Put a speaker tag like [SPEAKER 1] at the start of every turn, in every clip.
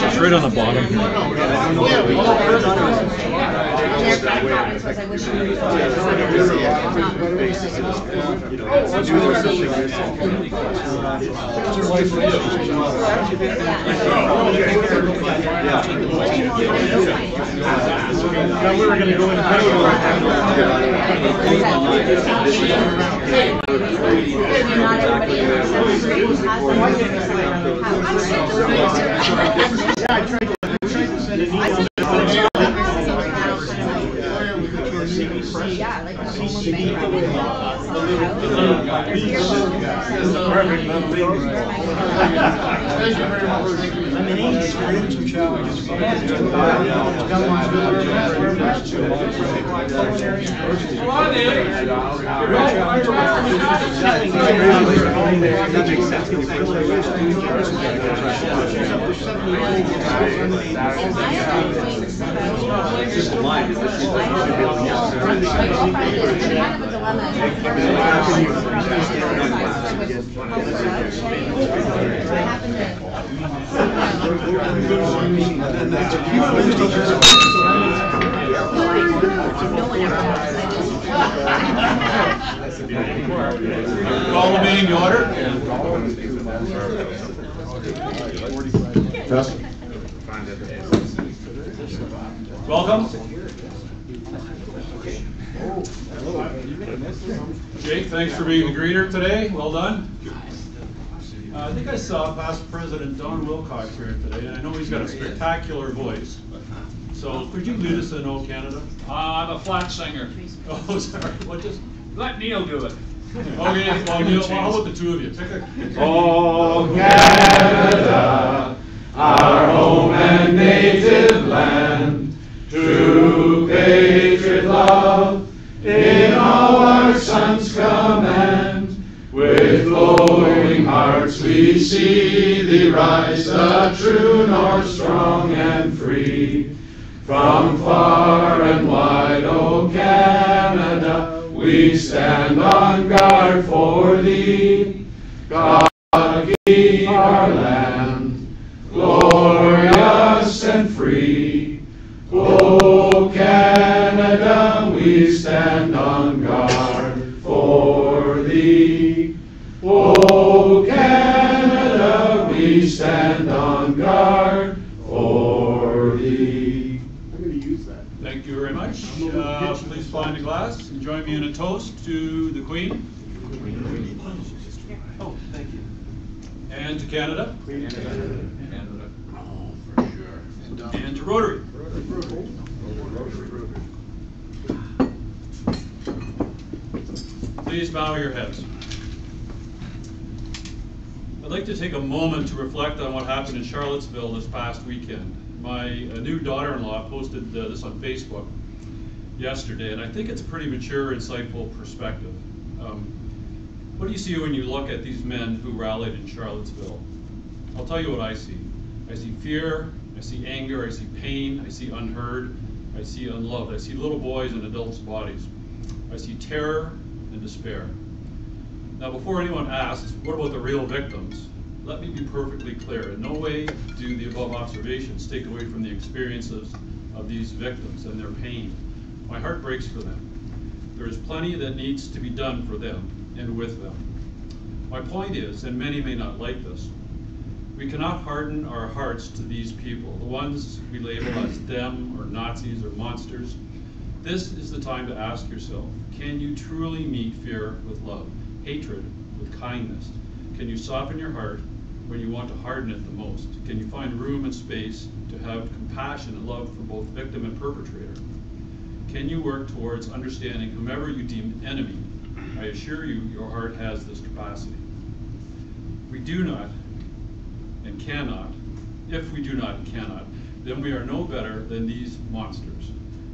[SPEAKER 1] It's right on the bottom.
[SPEAKER 2] Now we were going to go in
[SPEAKER 3] Call the meeting to order. Welcome. Jake, thanks for being the greeter today. Well done. I think I saw past President Don Wilcox here today, and I know he's got a spectacular voice. So could you lead us in O Canada?
[SPEAKER 4] I'm a flat singer.
[SPEAKER 3] Oh, sorry. What just?
[SPEAKER 4] Let Neil do it.
[SPEAKER 3] Okay, well, Neil, how about the two of you? Pick a...
[SPEAKER 5] Oh, Canada, our home and native land, true patriot love, in all our sons' command. With glowing hearts we see thee rise, the true north, strong and free. From far and wide, O Canada, we stand on guard for thee. God keep our land, glorious and free. O Canada, we stand on guard for thee. O Canada, we stand on guard for thee.
[SPEAKER 3] Thank you very much. Please find a glass and join me in a toast to the Queen. Oh, thank you. And to Canada.
[SPEAKER 4] Canada.
[SPEAKER 5] Oh, for sure.
[SPEAKER 3] And to Rotary. Please bow your heads. I'd like to take a moment to reflect on what happened in Charlottesville this past weekend. My new daughter-in-law posted this on Facebook yesterday, and I think it's a pretty mature, insightful perspective. What do you see when you look at these men who rallied in Charlottesville? I'll tell you what I see. I see fear, I see anger, I see pain, I see unheard, I see unloved. I see little boys in adults' bodies. I see terror and despair. Now, before anyone asks, what about the real victims? Let me be perfectly clear. In no way do the above observations take away from the experiences of these victims and their pain. My heart breaks for them. There is plenty that needs to be done for them and with them. My point is, and many may not like this, we cannot harden our hearts to these people, the ones we label as them or Nazis or monsters. This is the time to ask yourself, can you truly meet fear with love, hatred with kindness? Can you soften your heart when you want to harden it the most? Can you find room and space to have compassion and love for both victim and perpetrator? Can you work towards understanding whomever you deem enemy? I assure you, your heart has this capacity. We do not and cannot, if we do not and cannot, then we are no better than these monsters,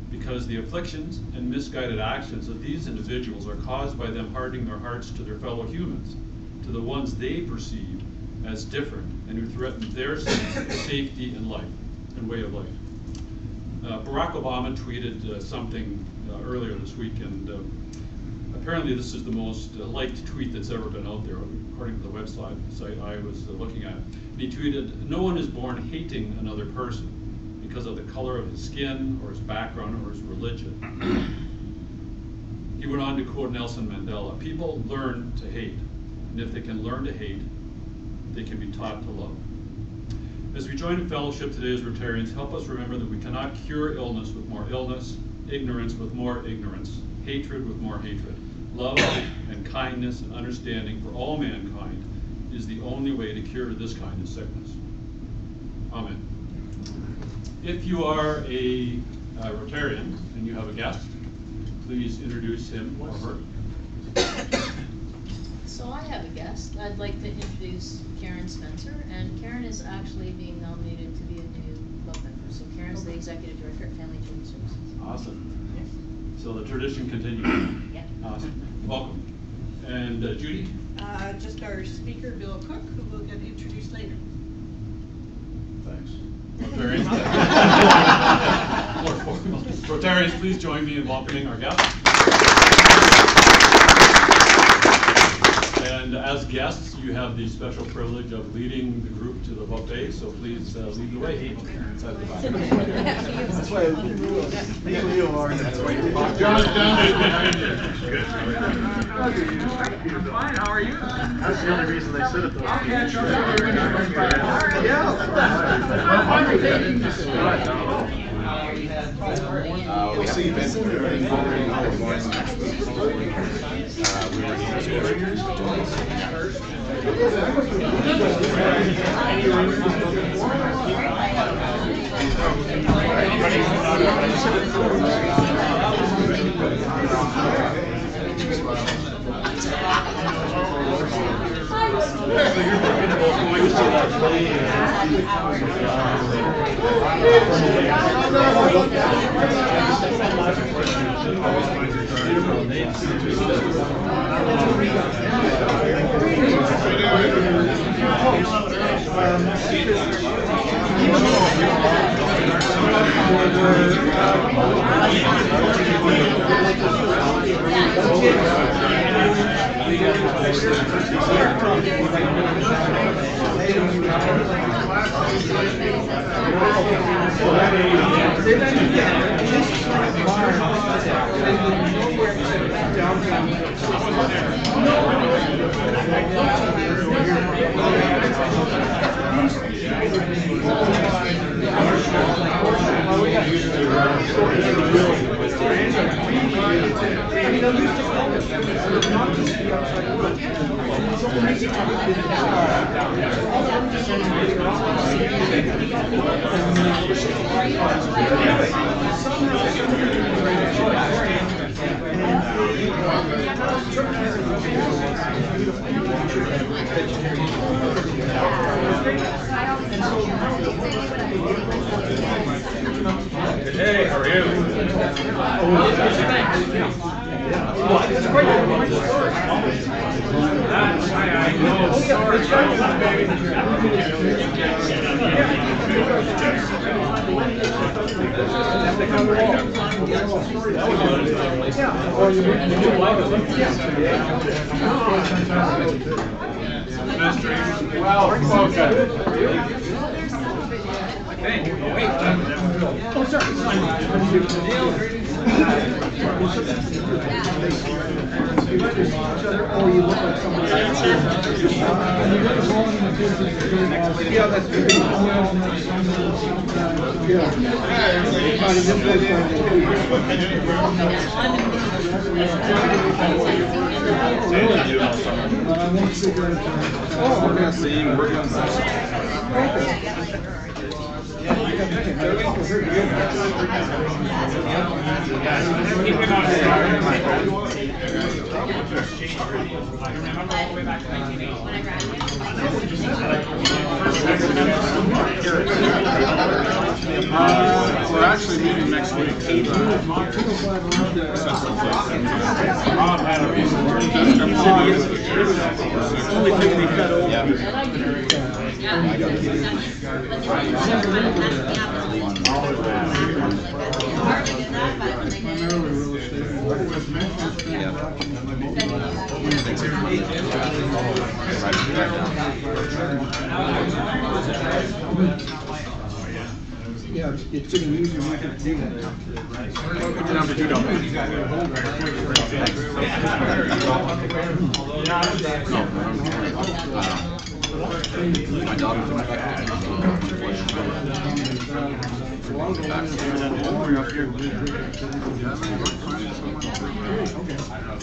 [SPEAKER 3] because the afflictions and misguided actions of these individuals are caused by them hardening their hearts to their fellow humans, to the ones they perceive as different and who threaten their safety and life and way of life. Barack Obama tweeted something earlier this week, and apparently this is the most liked tweet that's ever been out there, according to the website I was looking at. And he tweeted, "No one is born hating another person because of the color of his skin or his background or his religion." He went on to quote Nelson Mandela, "People learn to hate, and if they can learn to hate, they can be taught to love." As we join in fellowship today as Rotarians, help us remember that we cannot cure illness with more illness, ignorance with more ignorance, hatred with more hatred. Love and kindness and understanding for all mankind is the only way to cure this kind of sickness. Amen. If you are a Rotarian and you have a guest, please introduce him or her.
[SPEAKER 6] So I have a guest. I'd like to introduce Karen Spencer, and Karen is actually being nominated to be a new club member. So Karen's the Executive Director at Family Children Services.
[SPEAKER 3] Awesome. So the tradition continues.
[SPEAKER 6] Yeah.
[SPEAKER 3] Awesome. Welcome. And Judy?
[SPEAKER 7] Just our speaker, Bill Cook, who will get introduced later.
[SPEAKER 3] Thanks. Rotarians. Rotarians, please join me in welcoming our guest. And as guests, you have the special privilege of leading the group to the buffet, so please lead the way. Inside the back.
[SPEAKER 2] That's why Leo are.
[SPEAKER 3] John behind you.
[SPEAKER 4] Fine, how are you?
[SPEAKER 2] That's the only reason they sit at those tables.
[SPEAKER 5] We'll see Vincent. We're actually meeting next week.
[SPEAKER 2] Yeah, it's getting easier to do that.
[SPEAKER 5] Number 2 double. My daughter's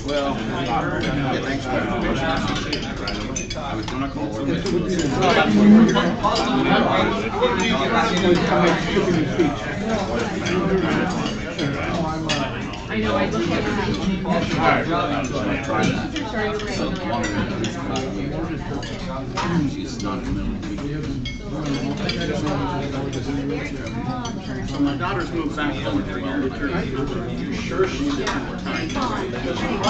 [SPEAKER 5] well, yeah, thanks for the information. I was gonna call her.
[SPEAKER 6] I know, I look at
[SPEAKER 5] She's not in the middle of the So my daughter's moved back home with her. You sure she's in more time? She was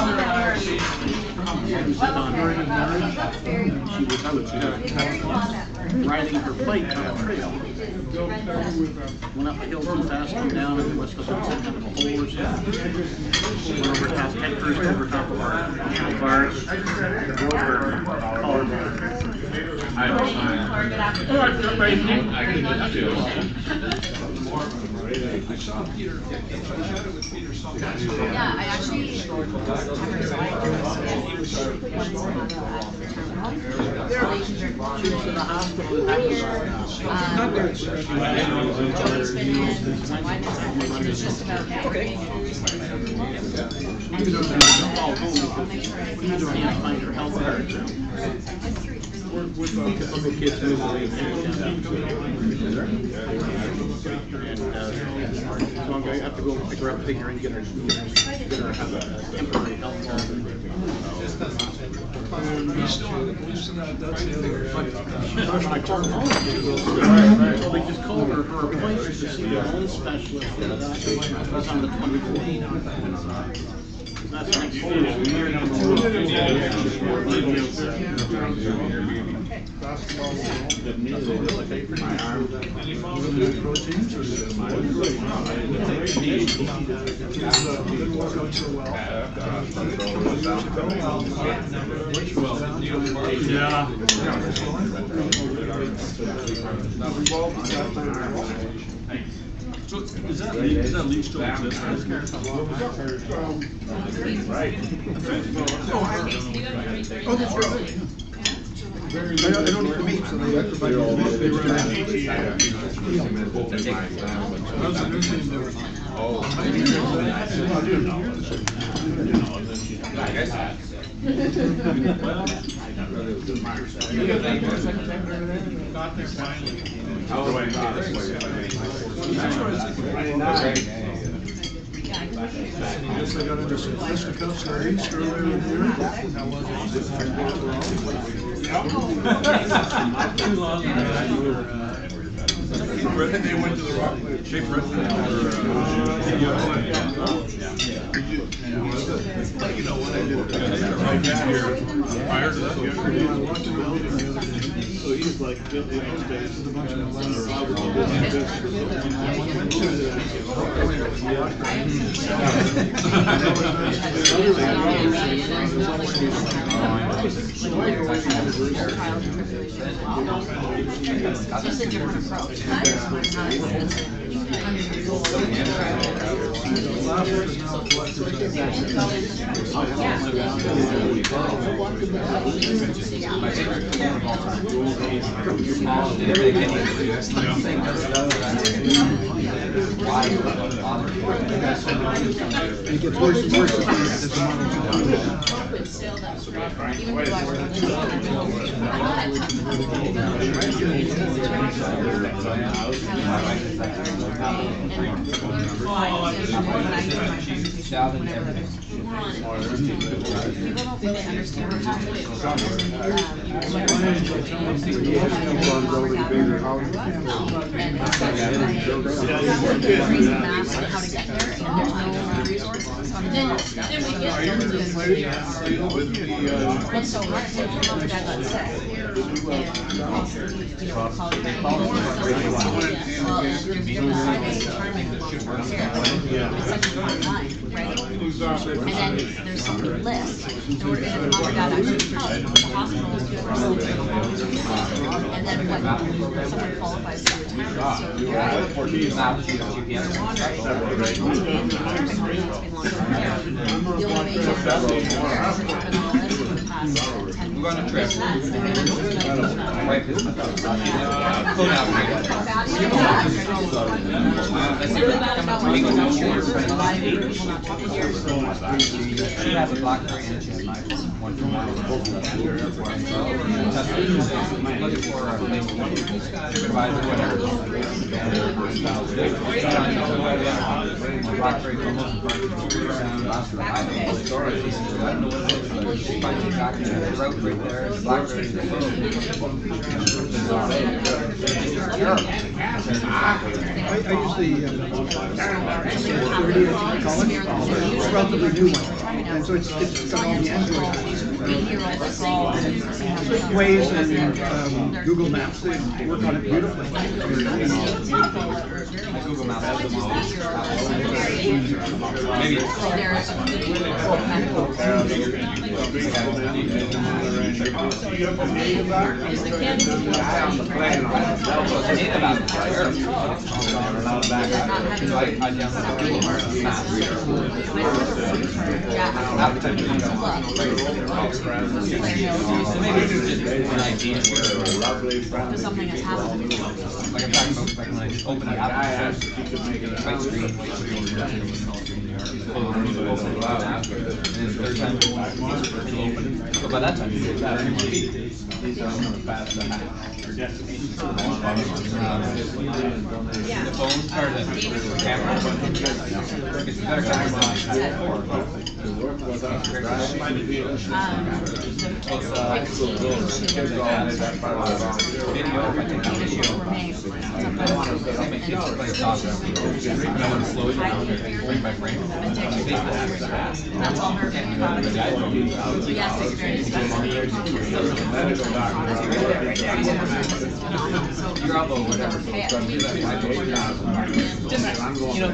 [SPEAKER 5] riding her bike on a trail. Went up a hill too fast, come down, and must have been sitting in a hole or something. Went over past headfirst over top of our bars, broke her collarbone. I
[SPEAKER 6] saw Peter. Yeah, I actually
[SPEAKER 5] with some of the kids moving away and so I'm going to have to go pick her up, take her and get her have a temporary health call. I told them, so they just called her appointment to see her own specialist for the doctor was on the 24th. That's next week.
[SPEAKER 3] So is that leaf still exist?
[SPEAKER 2] Right. Oh, that's right. I don't need the meat, so they provide all the Yes, I got into some fisticuffs in the East earlier in the year. How was it? Not too long. They went to the rock.
[SPEAKER 3] Shape Red.
[SPEAKER 2] You know what I did?
[SPEAKER 3] Prior to that,
[SPEAKER 2] I watched him building the other day. So he's like, in those days, a bunch of
[SPEAKER 6] Just a different approach.
[SPEAKER 2] It gets worse and worse as the model
[SPEAKER 6] And so my dad got sick. And then there's some list, and we're gonna talk about actually the hospital, and then what someone qualifies for retirement. So you're right. The only way you can I'm going to trip.
[SPEAKER 8] She has a BlackBerry and she has an iPhone. One from one. Looking for a supervisor, whatever. BlackBerry almost last for iPhone storage. I don't know what it is, but she finds it back in the route right there. BlackBerry.
[SPEAKER 2] I use the 30 college. It's a relatively new one, and so it's got all the Android Waze and Google Maps. They work on it beautifully.
[SPEAKER 8] Google Maps has the maybe.
[SPEAKER 6] Something has happened.
[SPEAKER 8] Like I'm talking about like when I open the app, white screen, so by that time, you get that anyway. The phone or the camera, it's better camera. Video, I think video. I want to slow it down, frame by frame.
[SPEAKER 6] That's all her
[SPEAKER 8] Your elbow, whatever. Just, you know,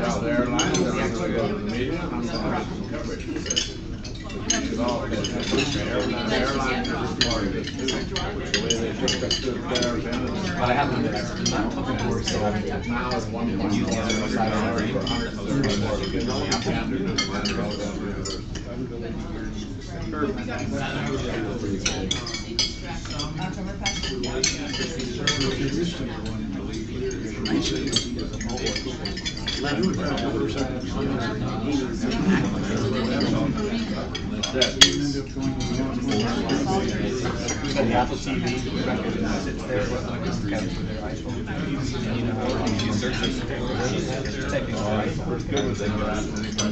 [SPEAKER 8] but I haven't been looking for so now is one use the other side of the Apple TV sits there with like this couch with their iPhone. You know, you search it, typing on iPhone.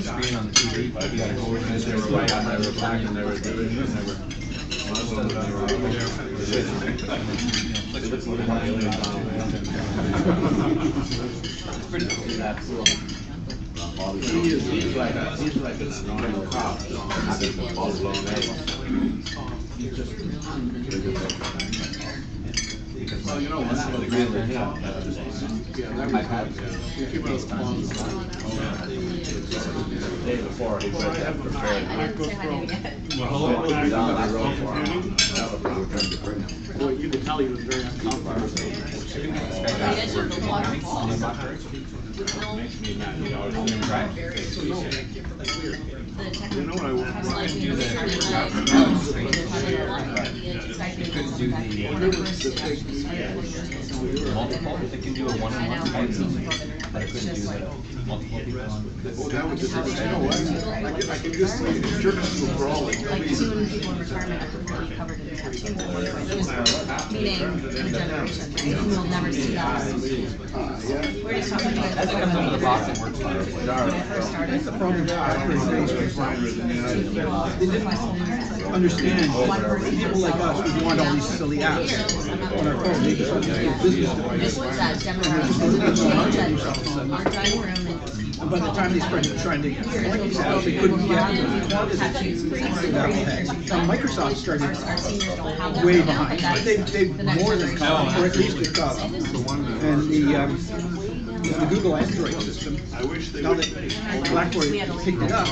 [SPEAKER 8] Screen on the TV, you gotta go over and they were right on, they were black, and they were doing, and they were. pretty cool. That's cool.
[SPEAKER 5] He's like a normal cop. Well, you know, one of the great things, I've had the day before, he said, "Have prepared." Well, you could tell he was very uncomfortable.
[SPEAKER 6] You know what I want?
[SPEAKER 8] Multiple, it can do a one-on-one type Zoom, but it couldn't do the multiple people on.
[SPEAKER 5] Well, that would just, you know what, I can just jerk into a brawl.
[SPEAKER 6] Like 200 people in retirement are completely covered in tattoos. Meaning the generation, right? We'll never see that. We're just talking about
[SPEAKER 8] That comes under the box and works fine.
[SPEAKER 6] when I first started.
[SPEAKER 2] That's the problem with they didn't understand people like us who want all these silly apps on our phone. They just want to do business.
[SPEAKER 6] This was that demographic change that our dining room
[SPEAKER 2] And by the time they started trying to collect these apps, they couldn't get the quantity without that. Now Microsoft started way behind, but they've more than caught, or at least they've caught up. And the Google Android system, now that BlackBerry picked it up,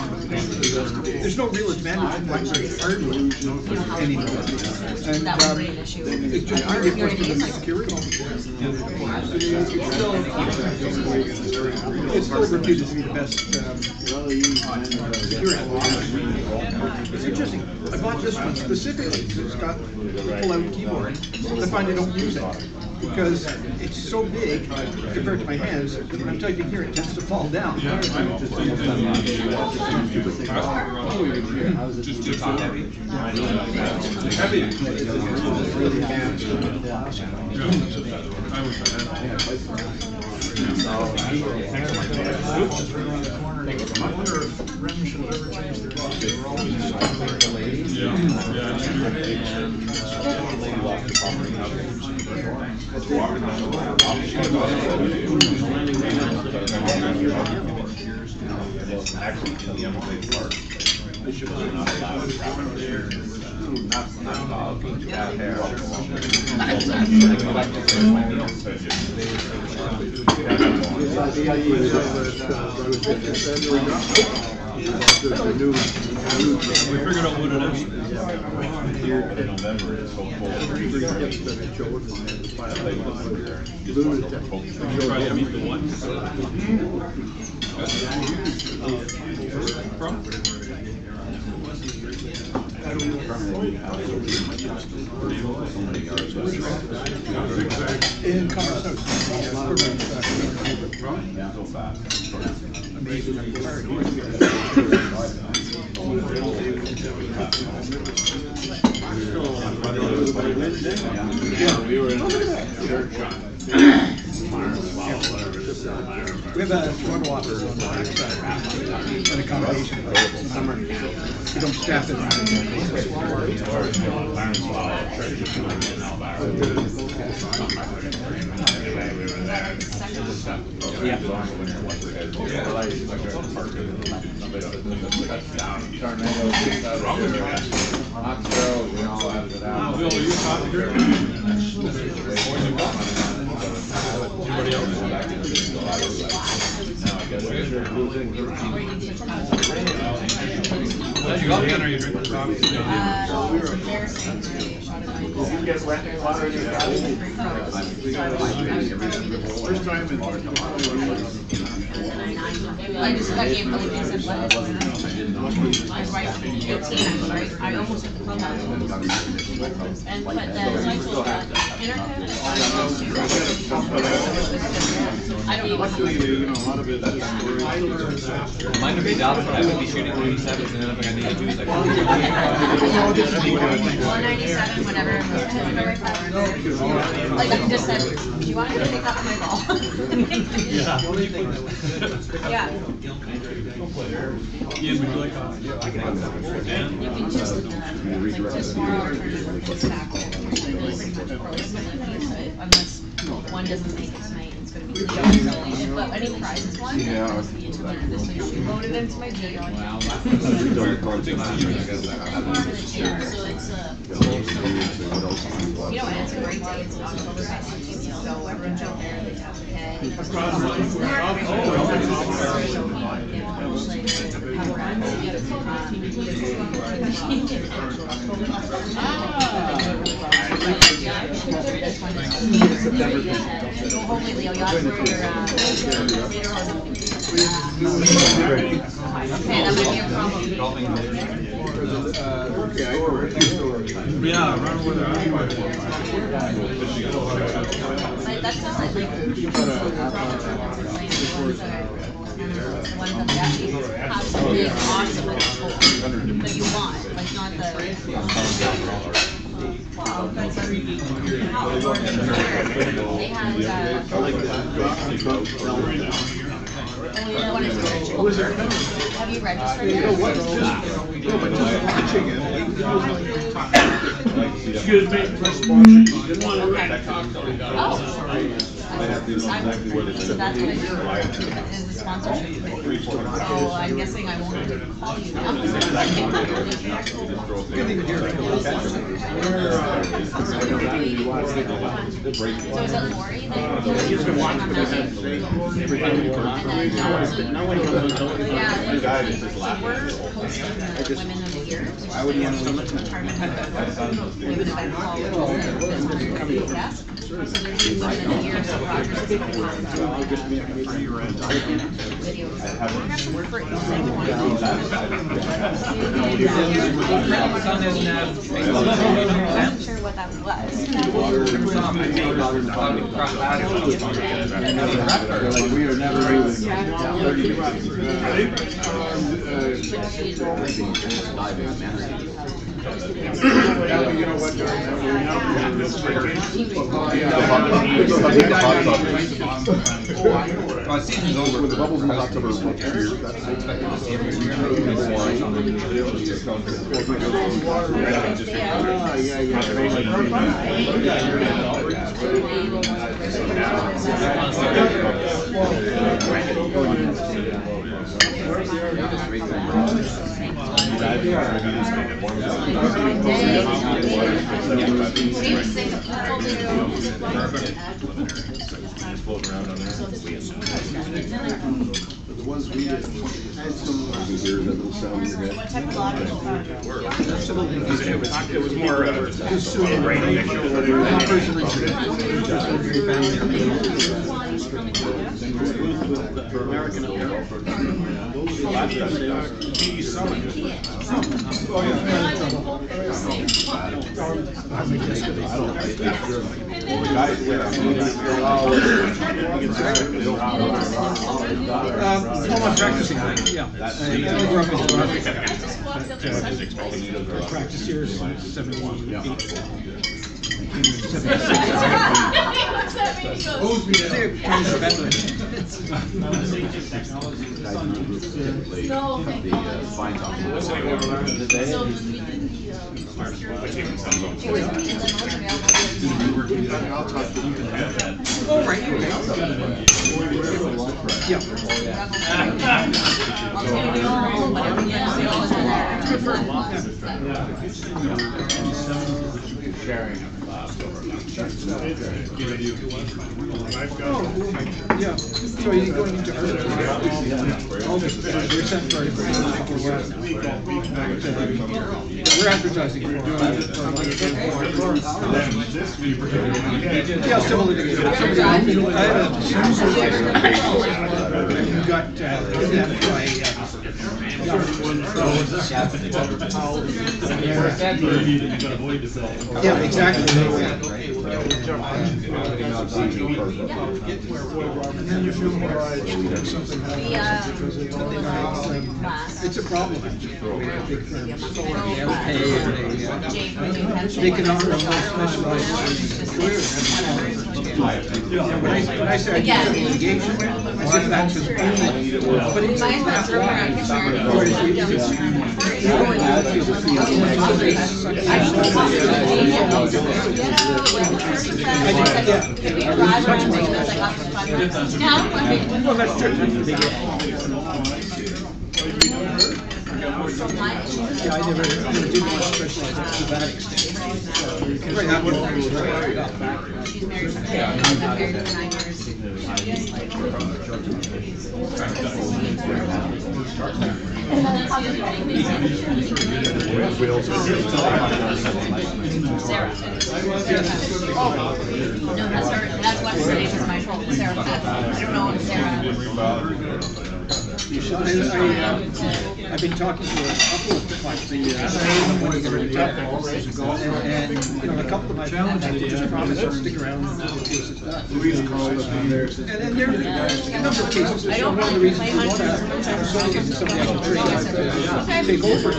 [SPEAKER 2] there's no real advantage in BlackBerry hardware anymore. And it's just reinforcement of security. It's still reputed to be the best security. It's interesting. I bought this one specifically because it's got a pull-out keyboard. I find I don't use it because it's so big compared to my hands that when I'm typing here, it tends to fall down.
[SPEAKER 1] Just too top heavy.
[SPEAKER 5] Heavy.
[SPEAKER 1] I wish I had.
[SPEAKER 5] I wonder if REM should have ever changed their laws. They were always
[SPEAKER 9] Actually, in the Everglades Park, they should have not allowed travel there. Not allowed to have hair.
[SPEAKER 1] We figured out what it is.
[SPEAKER 9] Here in November, it's so cold.
[SPEAKER 1] Try to meet the one.
[SPEAKER 2] In Commerce
[SPEAKER 9] So fast.
[SPEAKER 2] amazing.
[SPEAKER 5] Yeah, we were in church on.
[SPEAKER 2] We have a Toronto office on the backside, an accommodation. We don't staff it.
[SPEAKER 1] Bill, are you a copy here? Anybody else? Glad you got in, are you drinking coffee?
[SPEAKER 5] Did you get wet water in your coffee? First time in
[SPEAKER 6] I just got gave really decent lettuce. I was right, 18, right? I almost hit the club house. And but then I told that internet, I don't know.
[SPEAKER 5] luckily, you know, a lot of it is
[SPEAKER 8] Mine would be the opposite. I would be shooting 87s and then if I need to do is like
[SPEAKER 6] 197 whenever I moved to like I just said, do you want me to pick up my ball? Yeah.
[SPEAKER 1] Ian, would you like coffee?
[SPEAKER 6] You can just, tomorrow, I'll turn it back. unless one doesn't make it tonight, it's gonna be Leo. But any prizes won, it's the internet. So she loaded into my video. So it's you know, it's a great day. It's October 17th, so everyone's out there. They have the head. Hopefully, Leo, you ask for your okay, that might be a problem.
[SPEAKER 1] Yeah, run with it.
[SPEAKER 6] But that sounds like the ones that actually have something awesome at the school that you want, like not the. Well, that's they had. Have you registered yet?
[SPEAKER 3] Excuse me, just
[SPEAKER 6] So that's what I do. Is the sponsorship. So I'm guessing I won't even call you now. So is it Lori that you're we're hosting the Women of the Year. So we're an event called Desk. So there's Women of the Year, so Roger's going to come videos. For I wasn't sure what that was.
[SPEAKER 9] We are never
[SPEAKER 8] Season's over.
[SPEAKER 9] When the bubbles in October, that's expected to see floating around on there. The ones we did, had some years that will sound in your head.
[SPEAKER 6] What type of lottery?
[SPEAKER 3] It was more
[SPEAKER 5] American Apparel.
[SPEAKER 2] Home on practicing, yeah. I grew up in Rotary. Practice here is 78. Oh, right, okay. Yeah.
[SPEAKER 9] Sharing.
[SPEAKER 2] Oh, yeah. So you're going into August, we're sent for we're advertising. We're doing yeah, similar to you got kidnapped by yeah, exactly. And then you feel pride when something happens because it's all it's a problem. Big firms. They can offer a specialized career. When I say I do litigation, as if that's just only, but it's not well, that's true. Yeah, I never did much specialized to that extent. Right now,
[SPEAKER 6] She's married for 10, I've been married for 9 years. Sarah. No, that's her, that's what's her name is my fault, Sarah. I don't know if Sarah.
[SPEAKER 2] I've been talking to a couple of clients when you and you know, a couple of my friends just promised to stick around until the case is done. And then there are a number of cases that show one of the reasons we want to take over.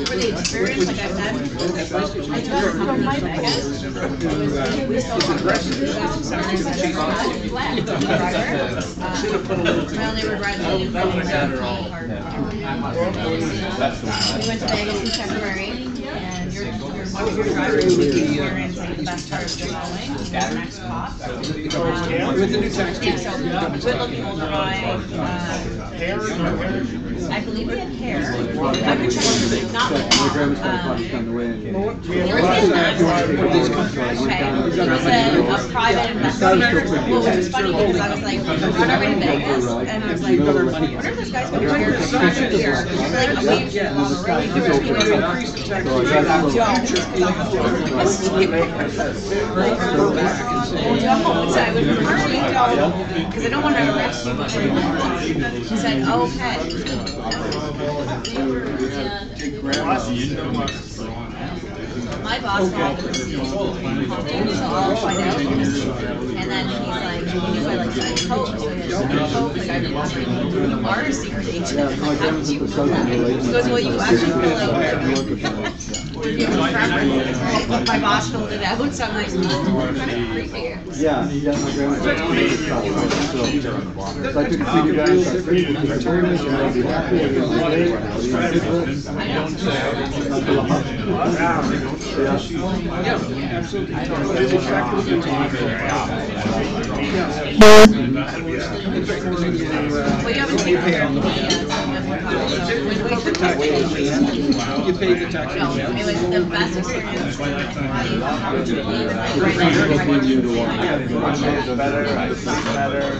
[SPEAKER 6] For the experience, like I've had, I told her from my guess, my only regret is we went to Vegas in February, and your driver was experiencing the best part of the following, the next pop.
[SPEAKER 2] With the new tax case.
[SPEAKER 6] Good looking older guy, I believe he had hair. I've been trying to not with pop. He was a private investor. Well, which was funny because I was like, run over to Vegas, and I was like, wonder if this guy's gonna hire for a year. Like a week on the road. So I would prefer you go, because I don't want to arrest you. He said, okay. My boss called me, so I'll find out. And then he's like, he knew I like signed coke, so he had signed coke, like I didn't want to do the bar secret agent. I'm like, how would you know that? He goes, well, you actually feel like my boss filled it out, so I'm like, kind of creepy.
[SPEAKER 10] Yeah, my grandma's so I took a few guys, I think the retirement and I'll be happy and
[SPEAKER 2] Yeah, absolutely.
[SPEAKER 6] Well, you haven't taken care of me yet,
[SPEAKER 2] you pay the tax.
[SPEAKER 6] No, it was the best experience.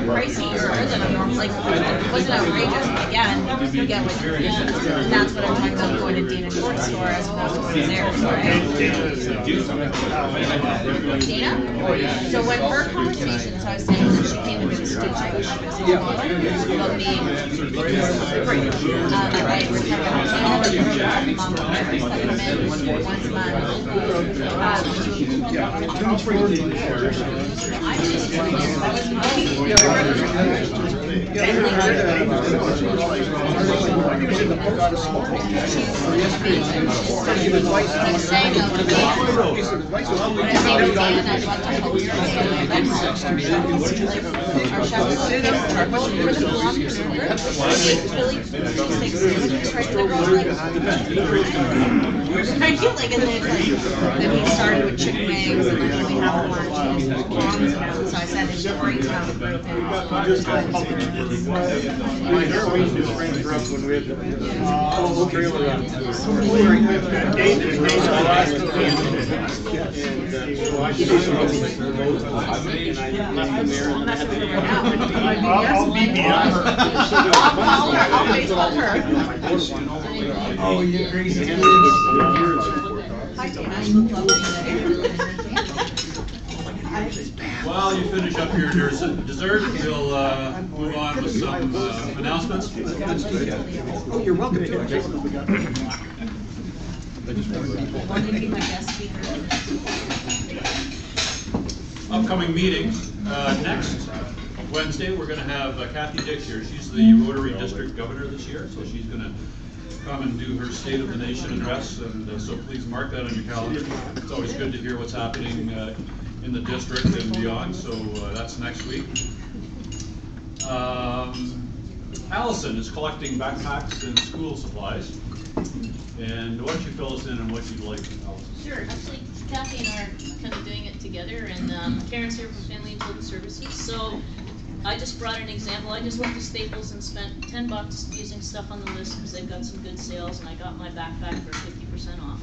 [SPEAKER 6] Pricier than a normal, like, it wasn't outrageous, but again, you get what you get. And that's what I'm talking about going to Dana Short store as opposed to going there, right? Dana? So when her conversation, so I was saying that she came into the studio about being I recovered mom once a month. I feel like, and then we started with chicken wings, and then we have lunch, and moms ago, so I said it's a great time to group in.
[SPEAKER 5] I'll beat me up.
[SPEAKER 6] I'll baseball her.
[SPEAKER 2] Oh, you're crazy.
[SPEAKER 6] Hi, Dana. You look lovely.
[SPEAKER 3] While you finish up your dessert, we'll move on with some announcements.
[SPEAKER 2] Oh, you're welcome to it.
[SPEAKER 6] Want me to be my guest speaker?
[SPEAKER 3] Upcoming meeting, next Wednesday, we're going to have Kathy Dick here. She's the Rotary District Governor this year, so she's going to come and do her State of the Nation address, and so please mark that on your calendar. It's always good to hear what's happening in the district and beyond, so that's next week. Allison is collecting backpacks and school supplies, and why don't you fill us in on what you'd like, Allison?
[SPEAKER 11] Sure. Actually, Kathy and I are kind of doing it together, and Karen's here from Family and Children Services. So I just brought an example. I just went to Staples and spent $10 using stuff on the list because they've got some good sales, and I got my backpack for 50% off.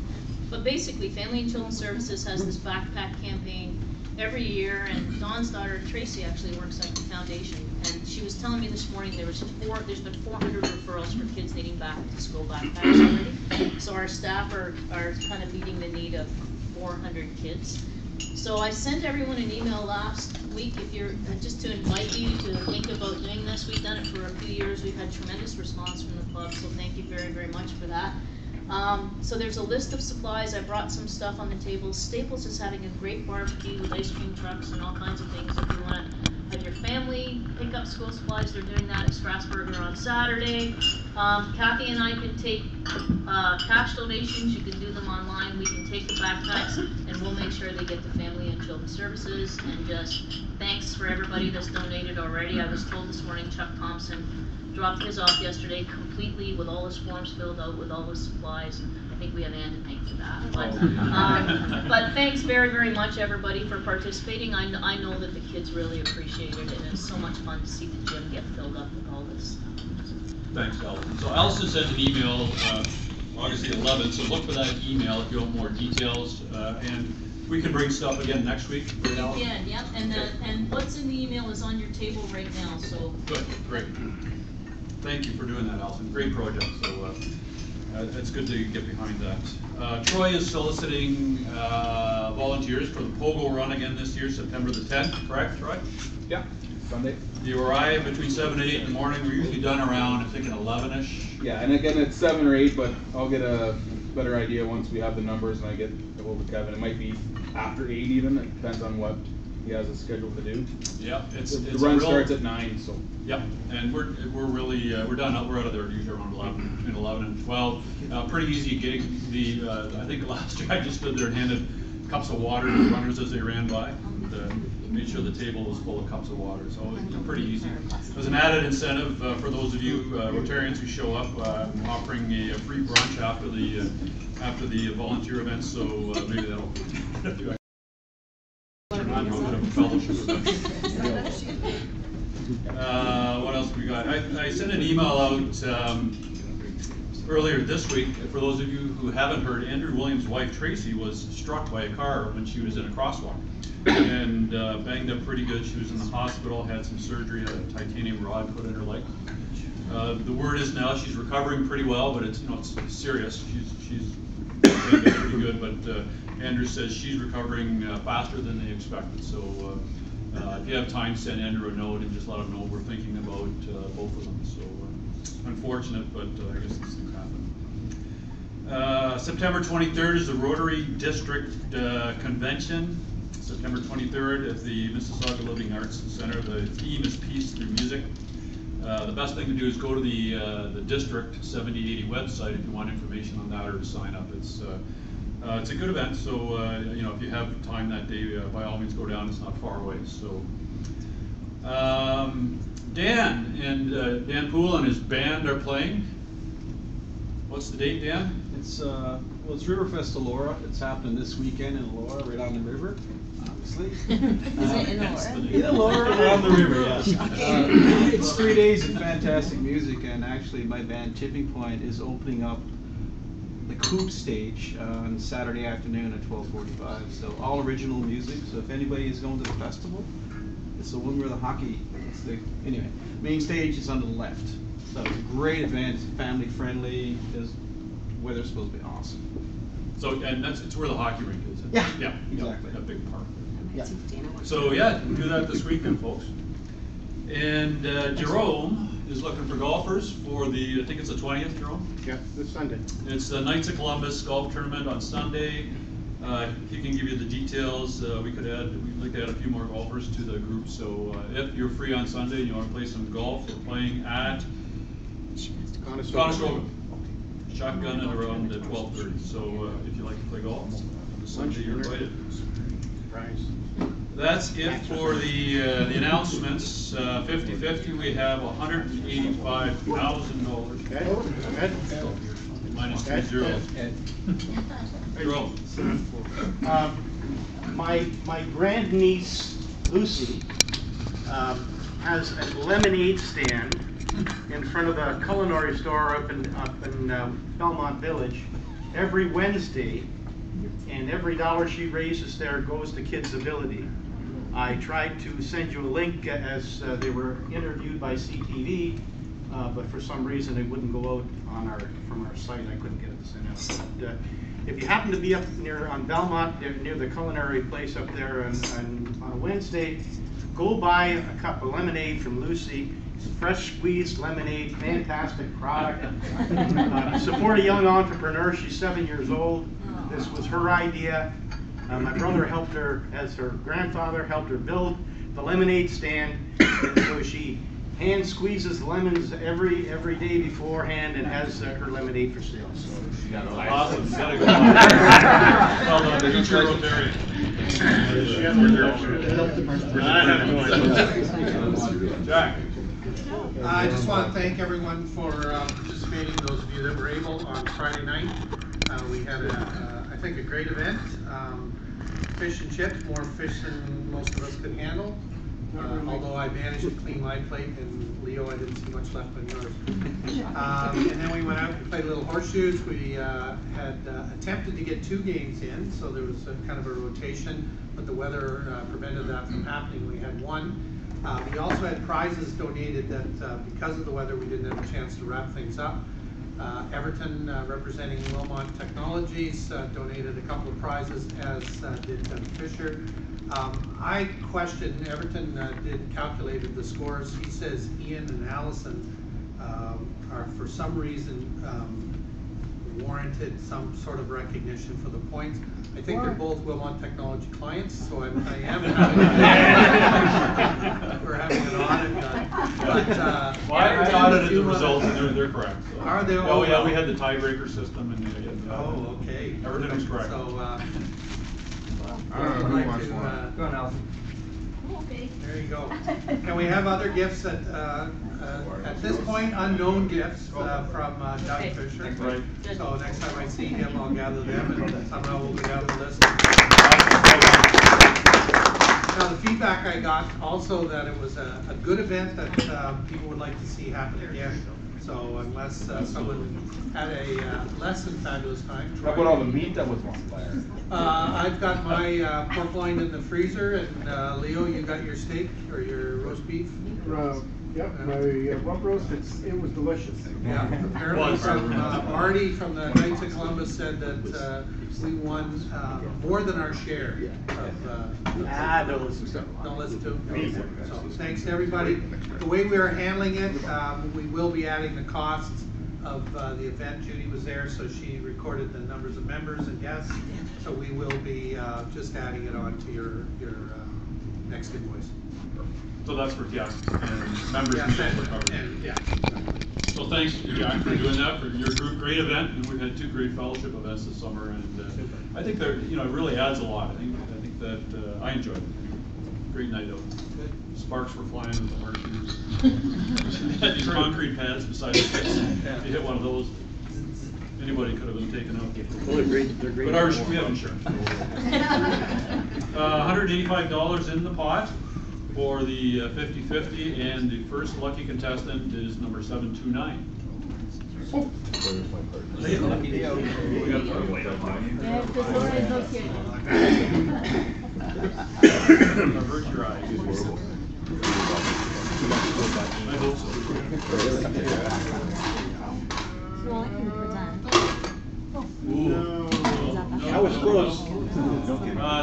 [SPEAKER 11] But basically, Family and Children Services has this backpack campaign every year, and Dawn's daughter Tracy actually works at the foundation, and she was telling me this morning there's been 400 referrals for kids needing back to school backpacks already. So our staff are kind of meeting the need of 400 kids. So I sent everyone an email last week just to invite you to think about doing this. We've done it for a few years. We've had tremendous response from the club, so thank you very, very much for that. So there's a list of supplies. I brought some stuff on the table. Staples is having a great barbecue with ice cream trucks and all kinds of things. If you want to have your family pick up school supplies, they're doing that at Strasburger on Saturday. Kathy and I can take cash donations. You can do them online. We can take the backpacks, and we'll make sure they get to Family and Children Services. And just thanks for everybody that's donated already. I was told this morning Chuck Thompson dropped his off yesterday completely with all his forms filled out with all his supplies. I think we have Ann to thank for that. But thanks very, very much everybody for participating. I know that the kids really appreciated it, and it's so much fun to see the gym get filled up with all this stuff.
[SPEAKER 3] Thanks, Allison. So Allison sent an email August the 11th, so look for that email if you want more details, and we can bring stuff again next week.
[SPEAKER 11] Yeah, yep, and what's in the email is on your table right now, so.
[SPEAKER 3] Good, great. Thank you for doing that, Allison. Great project, so it's good to get behind that. Troy is soliciting volunteers for the Pogo Run again this year, September the 10th, correct, Troy?
[SPEAKER 8] Yeah, Sunday.
[SPEAKER 3] You arrive between 7 and 8 in the morning. We're usually done around, I think, 11-ish.
[SPEAKER 8] Yeah, and again, it's 7 or 8, but I'll get a better idea once we have the numbers and I get a hold of Kevin. It might be after 8 even. It depends on what he has a schedule to do.
[SPEAKER 3] Yeah,
[SPEAKER 8] the run starts at 9, so.
[SPEAKER 3] Yep, and we're really we're done. We're out of there usually around 11, between 11 and 12. Pretty easy gig. I think last year I just stood there and handed cups of water to the runners as they ran by. And, made sure the table was full of cups of water. So it was pretty easy. There's an added incentive for those of you Rotarians who show up, offering a free brunch after the volunteer event. So maybe that'll do. What else we got? I sent an email out earlier this week. For those of you who haven't heard, Andrew Williams' wife Tracy was struck by a car when she was in a crosswalk and banged up pretty good. She was in the hospital, had some surgery, had a titanium rod put in her leg. The word is now she's recovering pretty well, but it's serious. She's banged up pretty good, but Andrew says she's recovering faster than they expected. So if you have time, send Andrew a note and just let him know we're thinking about both of them. So unfortunate, but I guess these things happen. September 23rd is the Rotary District Convention. September 23rd at the Mississauga Living Arts Center. The theme is Peace Through Music. The best thing to do is go to the District 7080 website if you want information on that or to sign up. It's a good event, so if you have time that day, by all means go down. It's not far away. So Dan Poole and his band are playing. What's the date, Dan?
[SPEAKER 12] It's Riverfest Elora. It's happening this weekend in Elora, right on the river, obviously.
[SPEAKER 6] Is it in Elora?
[SPEAKER 12] In Elora, on the river, yes. It's 3 days of fantastic music, and actually my band Tipping Point is opening up the Coop stage on Saturday afternoon at 12:45. So all original music. So if anybody is going to the festival, it's the one where the hockey. Anyway, main stage is on the left. So it's a great event, family friendly. The weather's supposed to be awesome.
[SPEAKER 3] So and it's where the hockey rink is.
[SPEAKER 12] Yeah,
[SPEAKER 3] yeah,
[SPEAKER 12] exactly.
[SPEAKER 3] A big park.
[SPEAKER 12] Yeah.
[SPEAKER 3] So yeah, do that this weekend, folks. And Jerome is looking for golfers for I think it's the 20th, Jerome?
[SPEAKER 2] Yeah, this Sunday.
[SPEAKER 3] It's the Knights of Columbus golf tournament on Sunday. He can give you the details. We'd like to add a few more golfers to the group. So if you're free on Sunday and you want to play some golf, we're playing at Conestoga. Shotgun at around 12:30. So if you like to play golf, this Sunday you're invited. That's it for the announcements. 50-50, we have $185,000. Minus 2 zeros.
[SPEAKER 5] My grandniece Lucy has a lemonade stand in front of the culinary store up in Belmont Village every Wednesday, and every dollar she raises there goes to Kids Ability. I tried to send you a link as they were interviewed by CTV, but for some reason it wouldn't go out from our site. I couldn't get it to send out. But, if you happen to be up on Belmont, near the culinary place up there on a Wednesday, go buy a cup of lemonade from Lucy. Fresh squeezed lemonade, fantastic product. Support a young entrepreneur. She's 7 years old. This was her idea. My brother helped her, as her grandfather helped her build the lemonade stand. And so she hand squeezes lemons every day beforehand and has her lemonade for sale. So
[SPEAKER 3] Awesome. You gotta go. Well done. The future Rotarian. Jack.
[SPEAKER 13] I just want to thank everyone for participating, those of you that were able on Friday night. We had, I think, a great event. Fish and chips, more fish than most of us could handle. Although I managed to clean my plate, and Leo, I didn't see much left on yours. And then we went out and played little horseshoes. We had attempted to get 2 games in, so there was kind of a rotation, but the weather prevented that from happening. We had 1. We also had prizes donated that because of the weather we didn't have a chance to wrap things up. Everton, representing Wilmot Technologies, donated a couple of prizes, as did Doug Fisher. I questioned, Everton calculated the scores. He says Ian and Allison are for some reason warranted some sort of recognition for the points. I think they're both Wilmot Technology clients, so I am having we're having an audit done. But
[SPEAKER 3] Well, I audited the results, and they're correct. So.
[SPEAKER 13] Are they?
[SPEAKER 3] Oh yeah, we had the tiebreaker system, and
[SPEAKER 13] oh, okay.
[SPEAKER 3] Everything was correct.
[SPEAKER 13] So,
[SPEAKER 12] Go on, Allison.
[SPEAKER 6] Okay.
[SPEAKER 13] there you go. And we have other gifts at this point, unknown gifts from Doug Fisher.
[SPEAKER 3] Right.
[SPEAKER 13] So next time I see him, I'll gather them, and somehow we'll get out the list. Now, the feedback I got also that it was a good event that people would like to see happen again. So unless someone had a less than fabulous time.
[SPEAKER 8] How about all the meat that was on fire?
[SPEAKER 13] I've got my pork loin in the freezer, and Leo, you got your steak or your roast beef?
[SPEAKER 10] Yep, my rump roast, it was delicious.
[SPEAKER 13] Yeah, apparently from Marty from the Knights of Columbus said that we won more than our share of, don't listen to him. So thanks to everybody. The way we are handling it, we will be adding the costs of the event. Judy was there, so she recorded the numbers of members and guests. So we will be just adding it on to your next invoice.
[SPEAKER 3] So that's for Jack and members.
[SPEAKER 13] Yeah.
[SPEAKER 3] So thanks, Jack, for doing that for your group. Great event, and we've had 2 great fellowship events this summer, and I think that it really adds a lot. I think that I enjoyed it. Great night out.
[SPEAKER 13] Good.
[SPEAKER 3] Sparks were flying with the horseshoes. Had these concrete pads beside the pits. If you hit one of those, anybody could have been taken out.
[SPEAKER 5] Well, they're great.
[SPEAKER 3] But we have insurance. $185 in the pot for the 50-50, and the first lucky contestant is number 729. Oh. Leo. We got to throw away that money. Avert your eyes. I hope so.
[SPEAKER 6] Well, I can present.
[SPEAKER 3] Ooh.
[SPEAKER 5] That was close.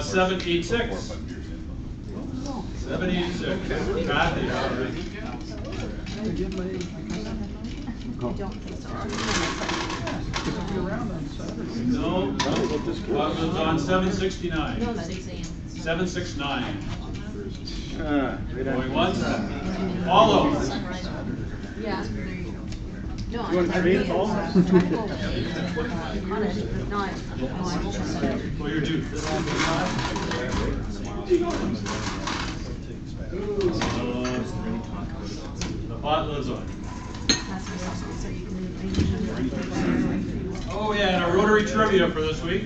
[SPEAKER 3] 786. 786. Kathy, all right.
[SPEAKER 6] I don't think so.
[SPEAKER 2] be around on Saturday.
[SPEAKER 3] No, Bosman's on 769.
[SPEAKER 11] No, 6 a.m.
[SPEAKER 3] 769.
[SPEAKER 10] Right
[SPEAKER 3] Going once. Follow.
[SPEAKER 11] Sunrise.
[SPEAKER 6] Yeah. No,
[SPEAKER 10] You want to trade, Paul?
[SPEAKER 6] try to go on it, but not, no, I won't set it.
[SPEAKER 3] Well, you're due. The pot lives on. Oh yeah, and our Rotary trivia for this week.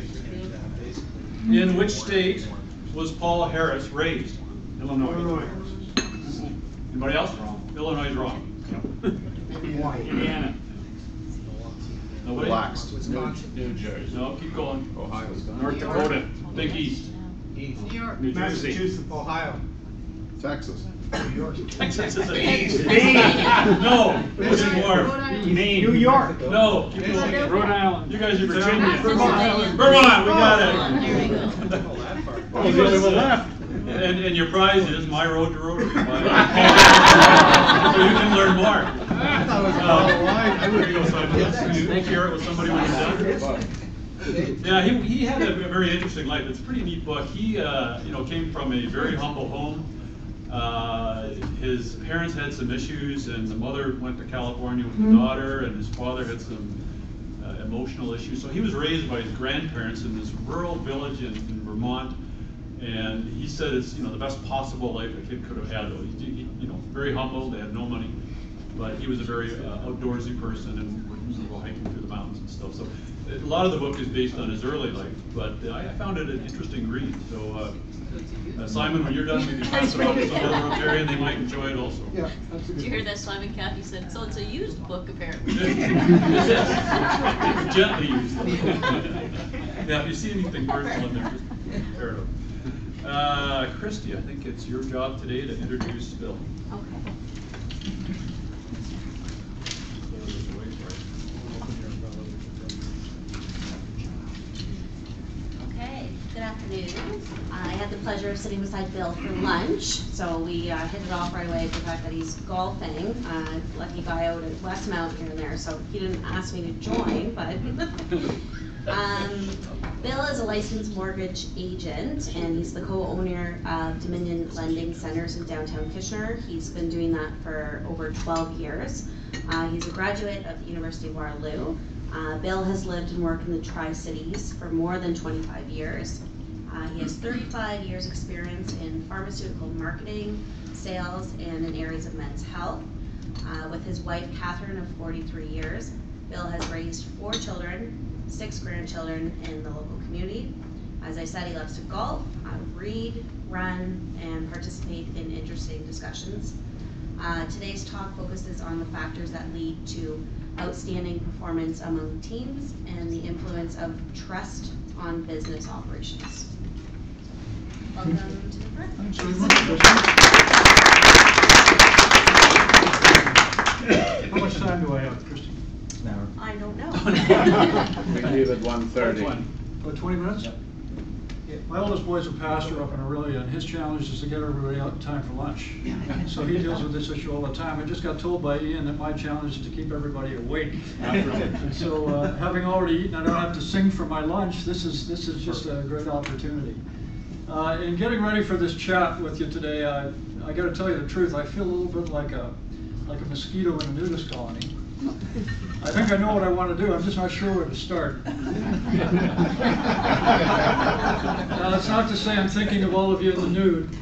[SPEAKER 3] In which state was Paul Harris raised? Illinois. Anybody else? Wrong. Illinois is wrong. Indiana. Nobody?
[SPEAKER 9] Relaxed. New Jersey.
[SPEAKER 3] No, keep going.
[SPEAKER 9] Ohio's done.
[SPEAKER 3] North Dakota. Think east.
[SPEAKER 13] New York.
[SPEAKER 3] New Jersey.
[SPEAKER 13] Massachusetts, Ohio.
[SPEAKER 9] Texas.
[SPEAKER 13] New York.
[SPEAKER 3] Texas is east. No, listen more. Maine.
[SPEAKER 13] New York.
[SPEAKER 3] No, keep going.
[SPEAKER 1] Rhode Island.
[SPEAKER 3] You guys are Virginia.
[SPEAKER 11] Vermont.
[SPEAKER 3] Vermont, we got it.
[SPEAKER 11] There we go.
[SPEAKER 10] Oh, the only one left.
[SPEAKER 3] And your prize is My Road to Rotary. So you can learn more. There you go, Simon. You share it with somebody when you're done. Yeah, he had a very interesting life. It's a pretty neat book. He came from a very humble home. His parents had some issues, and the mother went to California with the daughter, and his father had some emotional issues. So he was raised by his grandparents in this rural village in Vermont. And he said it's the best possible life a kid could have had. Though he very humble. They had no money, but he was a very outdoorsy person and would go hiking through the mountains and stuff. So a lot of the book is based on his early life, but I found it an interesting read. So Simon, when you're done, maybe pass it off to some other Rotarian. They might enjoy it also.
[SPEAKER 2] Yeah, that's a
[SPEAKER 11] Did
[SPEAKER 2] good
[SPEAKER 11] you hear that Simon Kathy said? So it's a used book apparently.
[SPEAKER 3] Gently used. Yeah, if you see anything personal in there, just tear it up. Christy, I think it's your job today to introduce Bill.
[SPEAKER 6] Okay. Okay, good afternoon. I had the pleasure of sitting beside Bill for lunch, so we hit it off right away with the fact that he's golfing. Lucky guy out at Westmount here and there, so he didn't ask me to join, but Bill is a licensed mortgage agent, and he's the co-owner of Dominion Lending Centers in downtown Kitchener. He's been doing that for over 12 years. He's a graduate of the University of Waterloo. Bill has lived and worked in the Tri-Cities for more than 25 years. He has 35 years experience in pharmaceutical marketing, sales, and in areas of men's health. With his wife, Catherine, of 43 years, Bill has raised 4 children, 6 grandchildren in the local community. As I said, he loves to golf, read, run, and participate in interesting discussions. Today's talk focuses on the factors that lead to outstanding performance among teams and the influence of trust on business operations. Welcome to the front.
[SPEAKER 2] Thanks very much. How much time do I have, Christy?
[SPEAKER 8] An hour.
[SPEAKER 6] I don't know.
[SPEAKER 9] We leave at 1:30.
[SPEAKER 2] About 20 minutes? Yeah. My oldest boy's a pastor up in Aurelia, and his challenge is to get everybody out in time for lunch. So he deals with this issue all the time. I just got told by Ian that my challenge is to keep everybody awake. And so having already eaten, I don't have to sing for my lunch. This is just a great opportunity. In getting ready for this chat with you today, I got to tell you the truth. I feel a little bit like a mosquito in a nudist colony. I think I know what I want to do, I'm just not sure where to start. Now, that's not to say I'm thinking of all of you in the nude,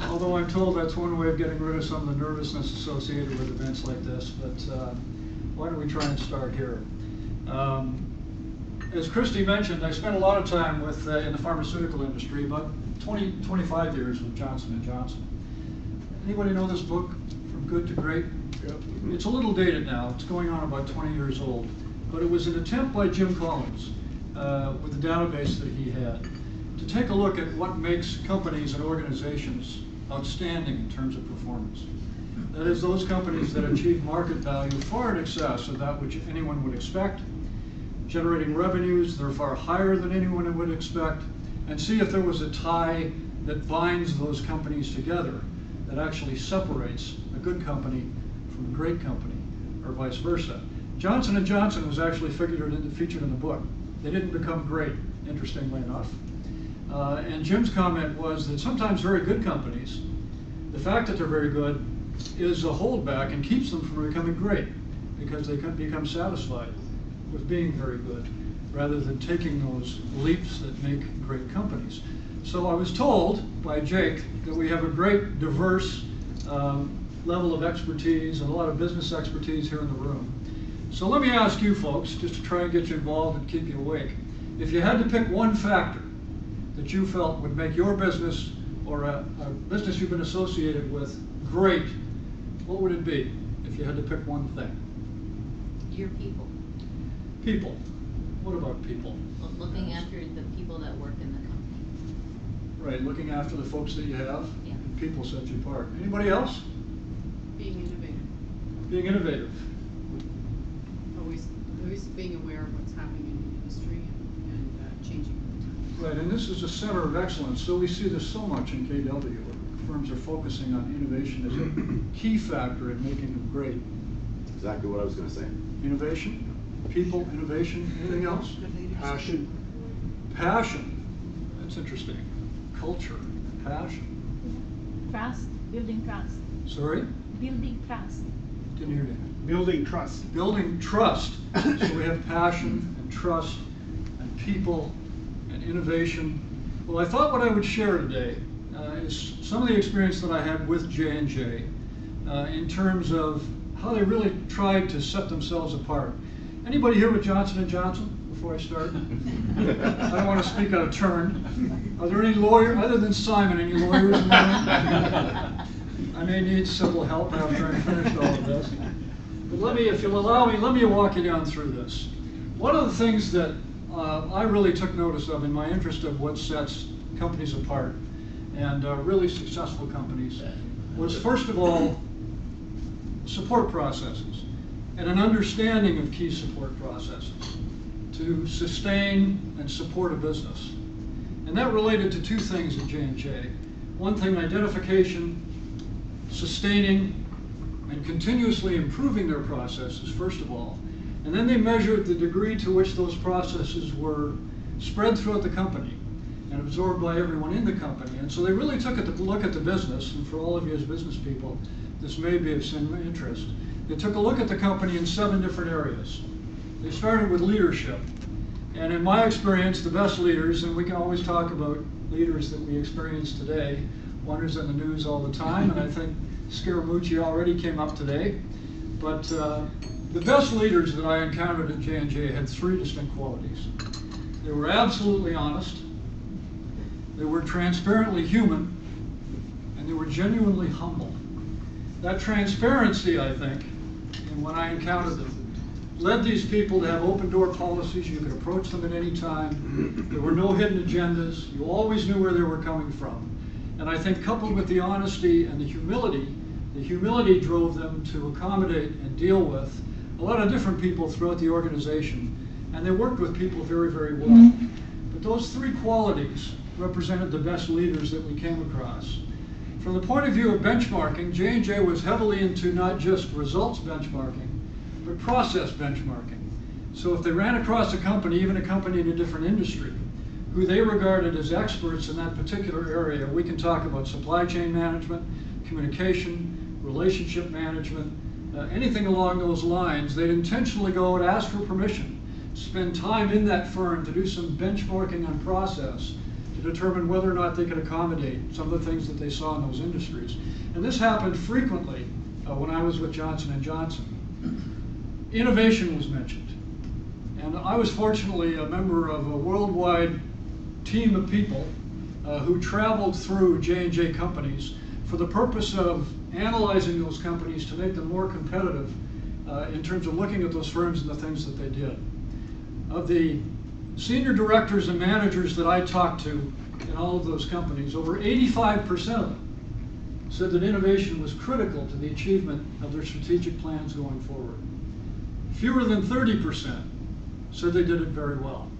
[SPEAKER 2] although I'm told that's one way of getting rid of some of the nervousness associated with events like this, but why don't we try and start here. As Christy mentioned, I spent a lot of time in the pharmaceutical industry, about 25 years with Johnson & Johnson. Anybody know this book, From Good to Great? It's a little dated now. It's going on about 20 years old. But it was an attempt by Jim Collins, with the database that he had, to take a look at what makes companies and organizations outstanding in terms of performance. That is, those companies that achieve market value far in excess of that which anyone would expect, generating revenues that are far higher than anyone would expect, and see if there was a tie that binds those companies together, that actually separates a good company from a great company, or vice versa.
[SPEAKER 14] Johnson & Johnson was actually featured in the book. They didn't become great, interestingly enough. And Jim's comment was that sometimes very good companies, the fact that they're very good is a holdback and keeps them from becoming great, because they can become satisfied with being very good, rather than taking those leaps that make great companies. So I was told by Jake that we have a great, diverse level of expertise and a lot of business expertise here in the room. So let me ask you folks, just to try and get you involved and keep you awake, if you had to pick one factor that you felt would make your business or a business you've been associated with great, what would it be if you had to pick one thing?
[SPEAKER 11] Your people.
[SPEAKER 14] People. What about people?
[SPEAKER 11] Looking after the people that work in the company.
[SPEAKER 14] Right, looking after the folks that you have.
[SPEAKER 11] Yeah.
[SPEAKER 14] People set you apart. Anybody else?
[SPEAKER 7] Being innovative.
[SPEAKER 14] Being innovative.
[SPEAKER 7] Always being aware of what's happening in the industry and changing over time.
[SPEAKER 14] Right, and this is a center of excellence. So we see this so much in KW, where firms are focusing on innovation as a key factor in making them great.
[SPEAKER 9] Exactly what I was going to say.
[SPEAKER 14] Innovation, people, innovation, anything else?
[SPEAKER 2] Passion.
[SPEAKER 14] Passion. That's interesting. Culture, passion.
[SPEAKER 15] Trust, building trust.
[SPEAKER 14] Sorry?
[SPEAKER 15] Building trust.
[SPEAKER 14] Didn't hear you.
[SPEAKER 2] Building trust.
[SPEAKER 14] Building trust. So we have passion and trust and people and innovation. Well, I thought what I would share today is some of the experience that I had with J&J in terms of how they really tried to set themselves apart. Anybody here with Johnson & Johnson before I start? I don't want to speak out of turn. Are there any lawyers, other than Simon, any lawyers in the room? I may need civil help after I finish all of this. But let me, if you'll allow me, let me walk you down through this. One of the things that I really took notice of in my interest of what sets companies apart, and really successful companies, was first of all, support processes, and an understanding of key support processes to sustain and support a business. And that related to two things at J&J. One thing, identification, sustaining, and continuously improving their processes, first of all. And then they measured the degree to which those processes were spread throughout the company and absorbed by everyone in the company. And so they really took a look at the business, and for all of you as business people, this may be of some interest. They took a look at the company in 7 different areas. They started with leadership. And in my experience, the best leaders, and we can always talk about leaders that we experience today, one who's in the news all the time, and I think Scaramucci already came up today. But the best leaders that I encountered at J&J had 3 distinct qualities. They were absolutely honest, they were transparently human, and they were genuinely humble. That transparency, I think, and when I encountered them, led these people to have open door policies. You could approach them at any time. There were no hidden agendas. You always knew where they were coming from. And I think coupled with the honesty and the humility drove them to accommodate and deal with a lot of different people throughout the organization. And they worked with people very, very well. But those 3 qualities represented the best leaders that we came across. From the point of view of benchmarking, J&J was heavily into not just results benchmarking, but process benchmarking. So if they ran across a company, even a company in a different industry, who they regarded as experts in that particular area, we can talk about supply chain management, communication, relationship management, anything along those lines, they'd intentionally go and ask for permission, spend time in that firm to do some benchmarking on process to determine whether or not they could accommodate some of the things that they saw in those industries. And this happened frequently when I was with Johnson & Johnson. Innovation was mentioned. And I was fortunately a member of a worldwide team of people who traveled through J&J companies for the purpose of analyzing those companies to make them more competitive in terms of looking at those firms and the things that they did. Of the senior directors and managers that I talked to in all of those companies, over 85% of them said that innovation was critical to the achievement of their strategic plans going forward. Fewer than 30% said they did it very well.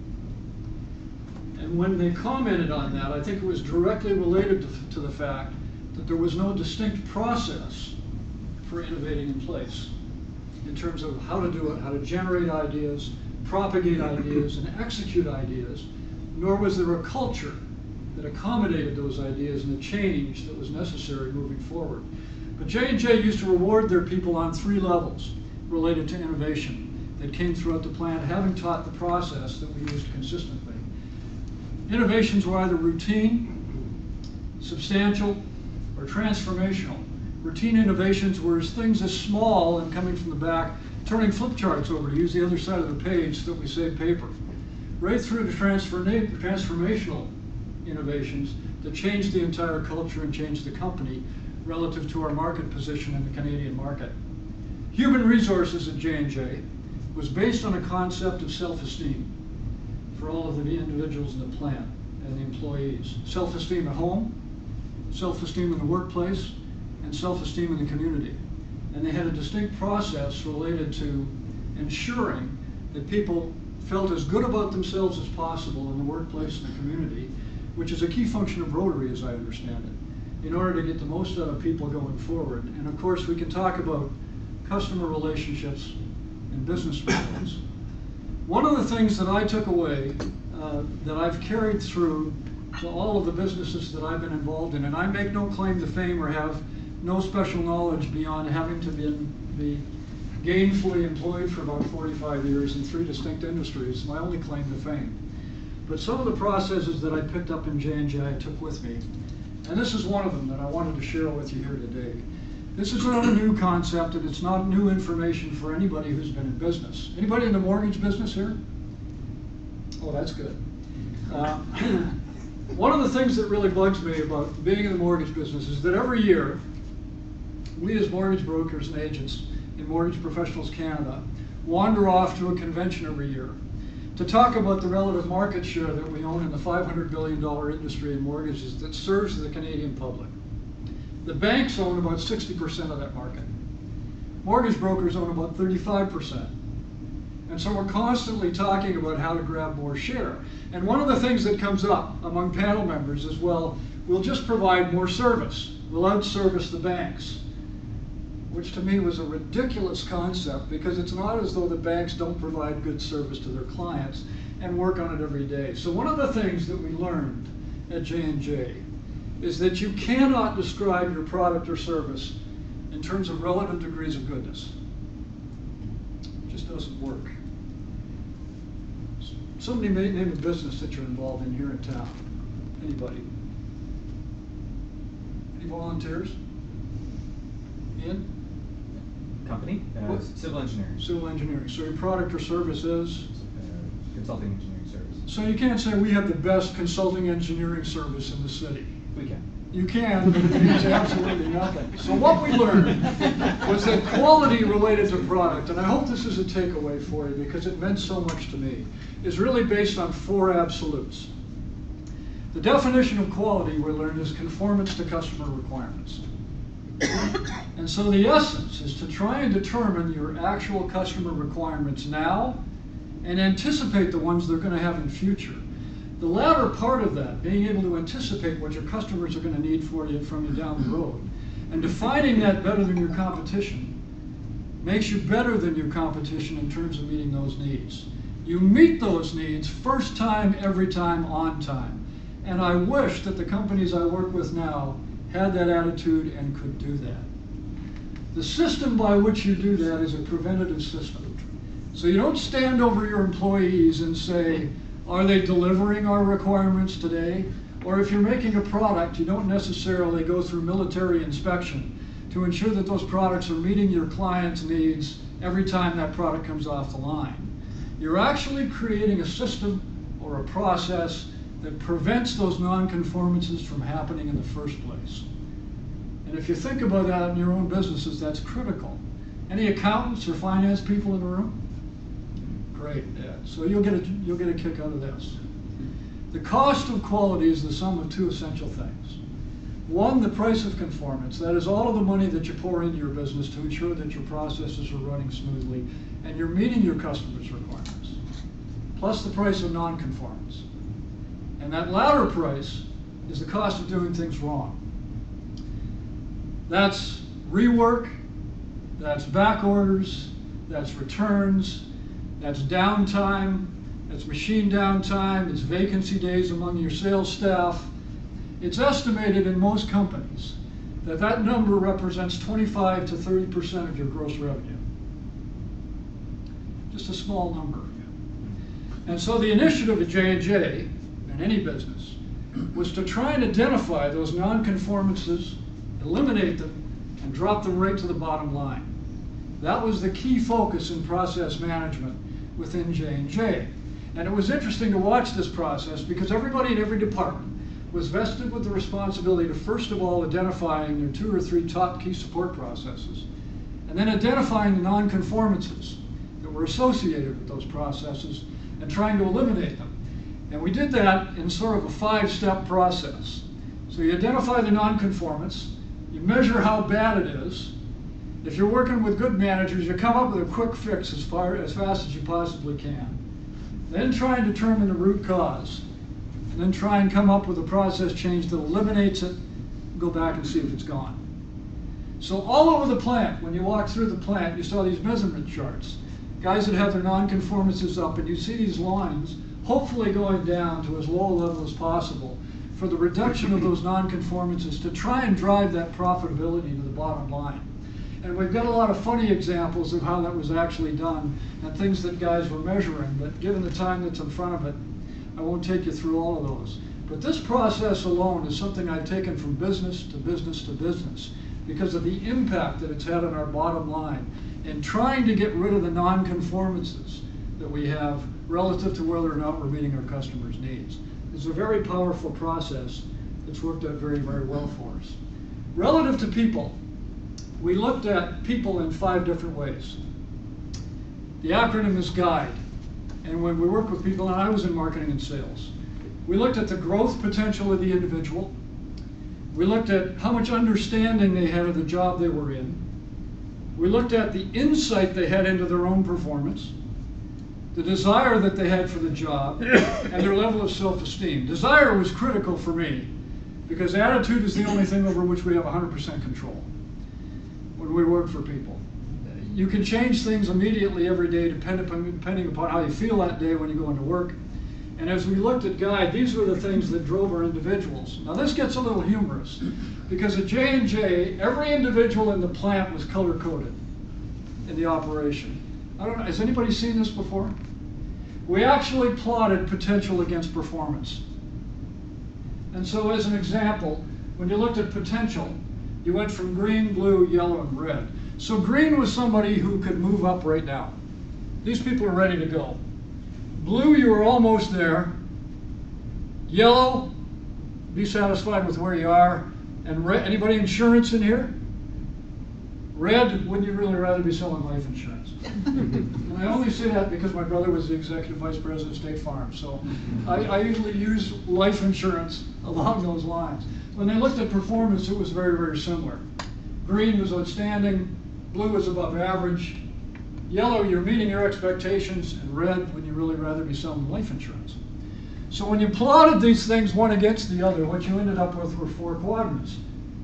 [SPEAKER 14] And when they commented on that, I think it was directly related to the fact that there was no distinct process for innovating in place. in terms of how to do it, how to generate ideas, propagate ideas, and execute ideas, nor was there a culture that accommodated those ideas and the change that was necessary moving forward. But J&J used to reward their people on 3 levels related to innovation that came throughout the plant, having taught the process that we used consistently. Innovations were either routine, substantial, or transformational. Routine innovations were things as small and coming from the back, turning flip charts over to use the other side of the page so that we save paper, right through to transformational innovations that changed the entire culture and changed the company relative to our market position in the Canadian market. Human resources at J&J was based on a concept of self-esteem for all of the individuals in the plant and the employees. Self-esteem at home, self-esteem in the workplace, and self-esteem in the community. And they had a distinct process related to ensuring that people felt as good about themselves as possible in the workplace and the community, which is a key function of Rotary, as I understand it, in order to get the most out of people going forward. And of course, we can talk about customer relationships and business models. One of the things that I took away that I've carried through to all of the businesses that I've been involved in, and I make no claim to fame or have no special knowledge beyond having to be gainfully employed for about 45 years in 3 distinct industries, my only claim to fame. But some of the processes that I picked up in J&J I took with me, and this is one of them that I wanted to share with you here today. This is not a new concept, and it's not new information for anybody who's been in business. Anybody in the mortgage business here? Oh, that's good. One of the things that really bugs me about being in the mortgage business is that every year, we as mortgage brokers and agents in Mortgage Professionals Canada wander off to a convention every year to talk about the relative market share that we own in the $500 billion industry in mortgages that serves the Canadian public. The banks own about 60% of that market. Mortgage brokers own about 35%. And so we're constantly talking about how to grab more share. And one of the things that comes up among panel members is, well, we'll just provide more service. We'll outservice the banks, which to me was a ridiculous concept, because it's not as though the banks don't provide good service to their clients and work on it every day. So one of the things that we learned at J&J is that you cannot describe your product or service in terms of relative degrees of goodness. It just doesn't work. Somebody may name a business that you're involved in here in town. Anybody? Any volunteers? Ian?
[SPEAKER 8] Company? Civil engineering.
[SPEAKER 14] Civil engineering. So your product or service is?
[SPEAKER 8] Consulting engineering service.
[SPEAKER 14] So you can't say we have the best consulting engineering service in the city.
[SPEAKER 8] We can.
[SPEAKER 14] You can, but it means absolutely nothing. So what we learned was that quality related to product, and I hope this is a takeaway for you because it meant so much to me, is really based on 4 absolutes. The definition of quality, we learned, is conformance to customer requirements. And so the essence is to try and determine your actual customer requirements now and anticipate the ones they're going to have in future. The latter part of that, being able to anticipate what your customers are going to need from you down the road, and defining that better than your competition, makes you better than your competition in terms of meeting those needs. You meet those needs first time, every time, on time. And I wish that the companies I work with now had that attitude and could do that. The system by which you do that is a preventative system. So you don't stand over your employees and say, are they delivering our requirements today? Or if you're making a product, you don't necessarily go through military inspection to ensure that those products are meeting your client's needs every time that product comes off the line. You're actually creating a system or a process that prevents those non-conformances from happening in the first place. And if you think about that in your own businesses, that's critical. Any accountants or finance people in the room? Great, yeah. So you'll get a kick out of this. The cost of quality is the sum of 2 essential things. One, the price of conformance. That is all of the money that you pour into your business to ensure that your processes are running smoothly and you're meeting your customers' requirements. Plus the price of non-conformance. And that latter price is the cost of doing things wrong. That's rework, that's back orders, that's returns, that's downtime, that's machine downtime, it's vacancy days among your sales staff. It's estimated in most companies that that number represents 25 to 30% of your gross revenue. Just a small number. And so the initiative at J&J, in any business, was to try and identify those non-conformances, eliminate them, and drop them right to the bottom line. That was the key focus in process management within J&J. And it was interesting to watch this process because everybody in every department was vested with the responsibility to first of all identifying their 2 or 3 top key support processes, and then identifying the non-conformances that were associated with those processes and trying to eliminate them. And we did that in sort of a 5-step process. So you identify the non-conformance, you measure how bad it is. If you're working with good managers, you come up with a quick fix as fast as you possibly can. Then try and determine the root cause. And then try and come up with a process change that eliminates it, go back and see if it's gone. So all over the plant, when you walk through the plant, you saw these measurement charts. Guys that have their non-conformances up, and you see these lines hopefully going down to as low a level as possible for the reduction of those non-conformances to try and drive that profitability to the bottom line. And we've got a lot of funny examples of how that was actually done and things that guys were measuring, but given the time that's in front of it, I won't take you through all of those. But this process alone is something I've taken from business to business to business because of the impact that it's had on our bottom line in trying to get rid of the non-conformances that we have relative to whether or not we're meeting our customers' needs. It's a very powerful process that's worked out very, very well for us. Relative to people, we looked at people in 5 different ways. The acronym is GUIDE. And when we work with people, and I was in marketing and sales, we looked at the growth potential of the individual. We looked at how much understanding they had of the job they were in. We looked at the insight they had into their own performance, the desire that they had for the job, and their level of self-esteem. Desire was critical for me because attitude is the only thing over which we have 100% control when we work for people. You can change things immediately every day depending upon how you feel that day when you go into work. And as we looked at GUIDE, these were the things that drove our individuals. Now this gets a little humorous because at J&J, every individual in the plant was color-coded in the operation. I don't know, has anybody seen this before? We actually plotted potential against performance. And so as an example, when you looked at potential, you went from green, blue, yellow, and red. So green was somebody who could move up right now. These people are ready to go. Blue, you were almost there. Yellow, be satisfied with where you are. And red, anybody insurance in here? Red, wouldn't you really rather be selling life insurance? And I only say that because my brother was the executive vice president of State Farm. So I usually use life insurance along those lines. When they looked at performance, it was very, very similar. Green was outstanding. Blue was above average. Yellow, you're meeting your expectations. And red, would you really rather be selling life insurance? So when you plotted these things one against the other, what you ended up with were 4 quadrants.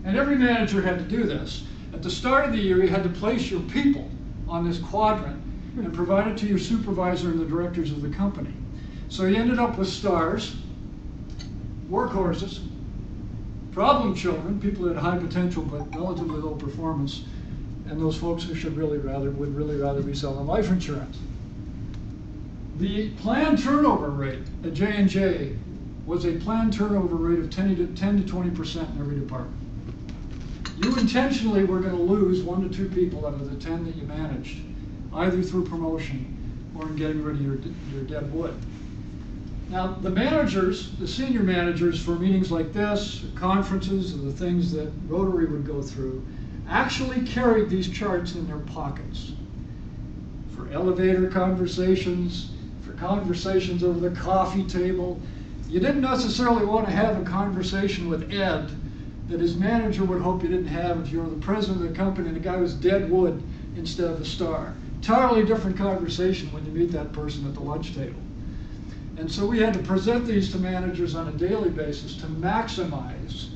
[SPEAKER 14] And every manager had to do this. At the start of the year, you had to place your people on this quadrant and provide it to your supervisor and the directors of the company. So you ended up with stars, workhorses, problem children, people that had high potential but relatively low performance, and those folks who would really rather be selling life insurance. The planned turnover rate at J&J was a planned turnover rate of 10 to 20% in every department. You intentionally were going to lose 1 to 2 people out of the 10 that you managed, either through promotion or in getting rid of your dead wood. Now, the managers, the senior managers for meetings like this, conferences, and the things that Rotary would go through, actually carried these charts in their pockets for elevator conversations, for conversations over the coffee table. You didn't necessarily want to have a conversation with Ed that his manager would hope you didn't have if you were the president of the company and the guy was dead wood instead of a star. Entirely different conversation when you meet that person at the lunch table. And so we had to present these to managers on a daily basis to maximize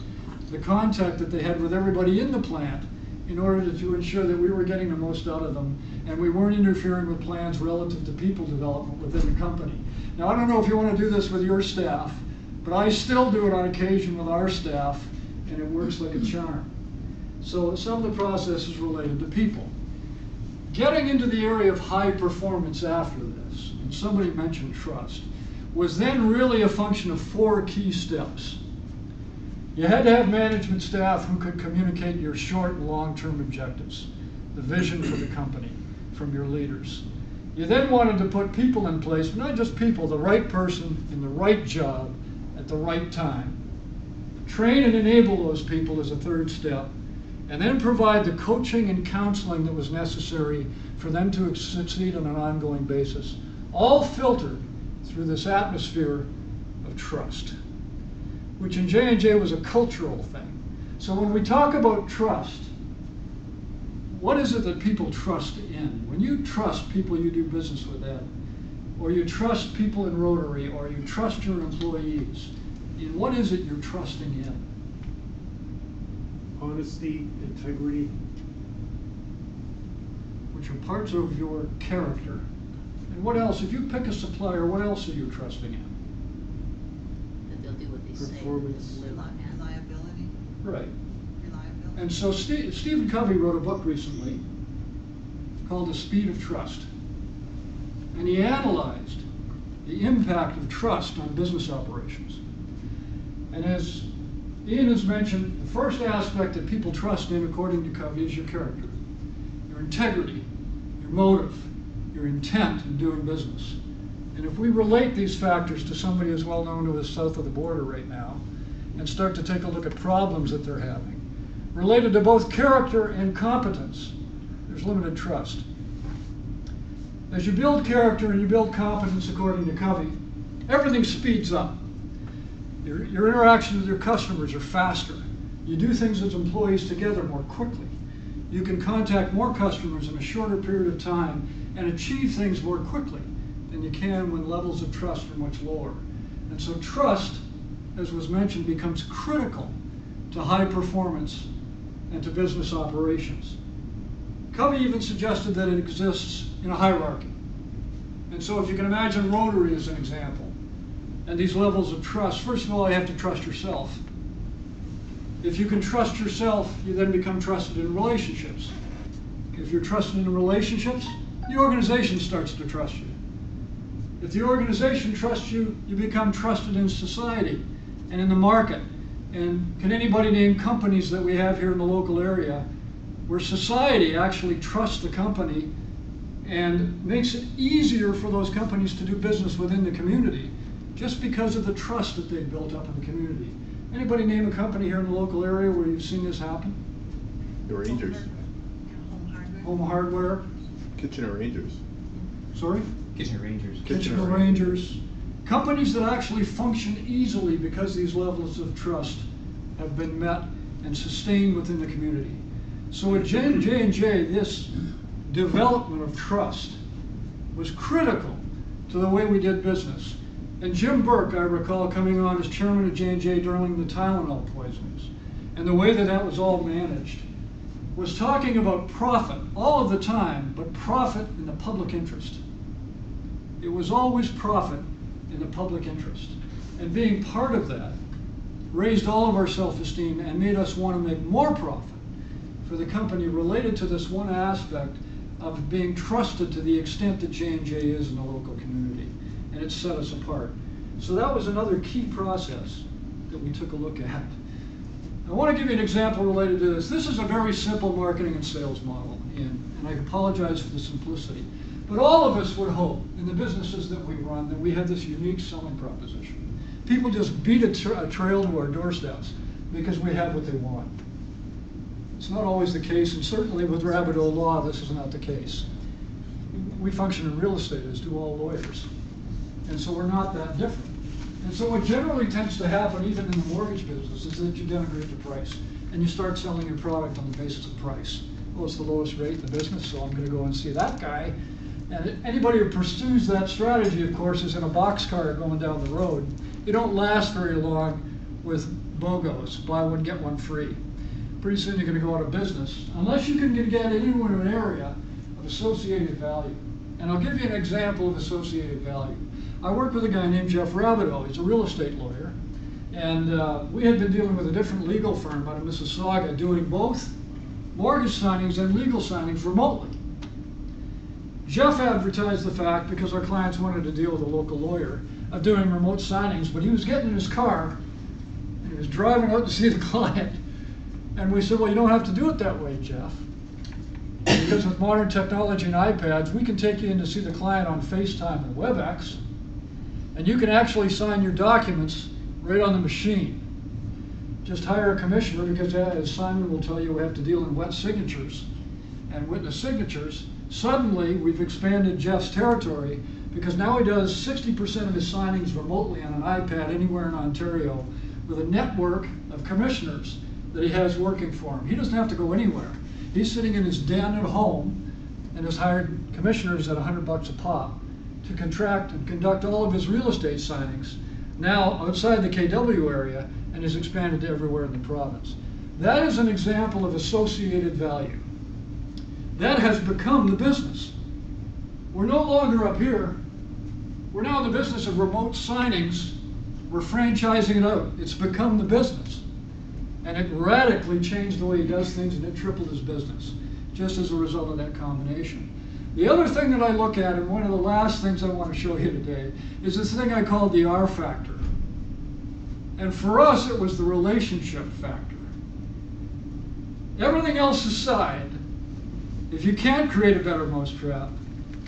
[SPEAKER 14] the contact that they had with everybody in the plant in order to ensure that we were getting the most out of them and we weren't interfering with plans relative to people development within the company. Now, I don't know if you want to do this with your staff, but I still do it on occasion with our staff, and it works like a charm. So some of the process is related to people. Getting into the area of high performance after this, and somebody mentioned trust, was then really a function of 4 key steps. You had to have management staff who could communicate your short and long-term objectives, the vision for the company from your leaders. You then wanted to put people in place, but not just people, the right person in the right job at the right time. Train and enable those people as a 3rd step, and then provide the coaching and counseling that was necessary for them to succeed on an ongoing basis, all filtered through this atmosphere of trust, which in J&J was a cultural thing. So when we talk about trust, what is it that people trust in? When you trust people you do business with, Ed, or you trust people in Rotary, or you trust your employees, in what is it you're trusting in?
[SPEAKER 10] Honesty, integrity.
[SPEAKER 14] Which are parts of your character. And what else? If you pick a supplier, what else are you trusting in?
[SPEAKER 11] That they'll do what they say.
[SPEAKER 10] Performance.
[SPEAKER 7] Reliability.
[SPEAKER 14] Right.
[SPEAKER 7] Reliability.
[SPEAKER 14] And so Stephen Covey wrote a book recently called The Speed of Trust. And he analyzed the impact of trust on business operations. And as Ian has mentioned, the first aspect that people trust in, according to Covey, is your character, your integrity, your motive, your intent in doing business. And if we relate these factors to somebody as well known to us south of the border right now, and start to take a look at problems that they're having, related to both character and competence, there's limited trust. As you build character and you build competence, according to Covey, everything speeds up. Your interactions with your customers are faster. You do things as employees together more quickly. You can contact more customers in a shorter period of time and achieve things more quickly than you can when levels of trust are much lower. And so trust, as was mentioned, becomes critical to high performance and to business operations. Covey even suggested that it exists in a hierarchy. And so if you can imagine Rotary as an example, and these levels of trust, first of all, you have to trust yourself. If you can trust yourself, you then become trusted in relationships. If you're trusted in relationships, the organization starts to trust you. If the organization trusts you, you become trusted in society and in the market. And can anybody name companies that we have here in the local area where society actually trusts the company and makes it easier for those companies to do business within the community just because of the trust that they've built up in the community? Anybody name a company here in the local area where you've seen this happen?
[SPEAKER 10] The Rangers.
[SPEAKER 14] Home Hardware.
[SPEAKER 10] Kitchener Rangers.
[SPEAKER 14] Sorry?
[SPEAKER 8] Kitchener Rangers.
[SPEAKER 14] Kitchener Rangers. Companies that actually function easily because these levels of trust have been met and sustained within the community. So at J&J, this development of trust was critical to the way we did business. And Jim Burke, I recall, coming on as chairman of J&J during the Tylenol poisonings, and the way that that was all managed, was talking about profit all of the time, but profit in the public interest. It was always profit in the public interest. And being part of that raised all of our self-esteem and made us want to make more profit for the company related to this one aspect of being trusted to the extent that J&J is in the local community. And it set us apart. So that was another key process that we took a look at. I want to give you an example related to this. This is a very simple marketing and sales model, and I apologize for the simplicity. But all of us would hope in the businesses that we run that we have this unique selling proposition. People just beat a trail to our doorsteps because we have what they want. It's not always the case, and certainly with Rabbit-O Law, this is not the case. We function in real estate, as do all lawyers. And so we're not that different. And so what generally tends to happen, even in the mortgage business, is that you denigrate the price. And you start selling your product on the basis of price. Well, it's the lowest rate in the business, so I'm going to go and see that guy. And anybody who pursues that strategy, of course, is in a boxcar going down the road. You don't last very long with BOGOs, buy one, get one free. pretty soon you're going to go out of business, unless you can get into an area of associated value. And I'll give you an example of associated value. I worked with a guy named Jeff Rabideau. He's a real estate lawyer. And we had been dealing with a different legal firm out of Mississauga doing both mortgage signings and legal signings remotely. Jeff advertised the fact, because our clients wanted to deal with a local lawyer, of doing remote signings, but he was getting in his car, and he was driving out to see the client, and we said, well, you don't have to do it that way, Jeff. Because with modern technology and iPads, we can take you in to see the client on FaceTime and WebEx, and you can actually sign your documents right on the machine. Just hire a commissioner, because as Simon will tell you, we have to deal in wet signatures and witness signatures. Suddenly, we've expanded Jeff's territory, because now he does 60% of his signings remotely on an iPad anywhere in Ontario with a network of commissioners that he has working for him. He doesn't have to go anywhere. He's sitting in his den at home and has hired commissioners at $100 a pop to contract and conduct all of his real estate signings now outside the KW area, and has expanded to everywhere in the province. That is an example of associated value. That has become the business. We're no longer up here. We're now in the business of remote signings. We're franchising it out. It's become the business. And it radically changed the way he does things, and it tripled his business, just as a result of that combination. The other thing that I look at, and one of the last things I want to show you today, is this thing I call the R factor. And for us, it was the relationship factor. Everything else aside, if you can't create a better mousetrap,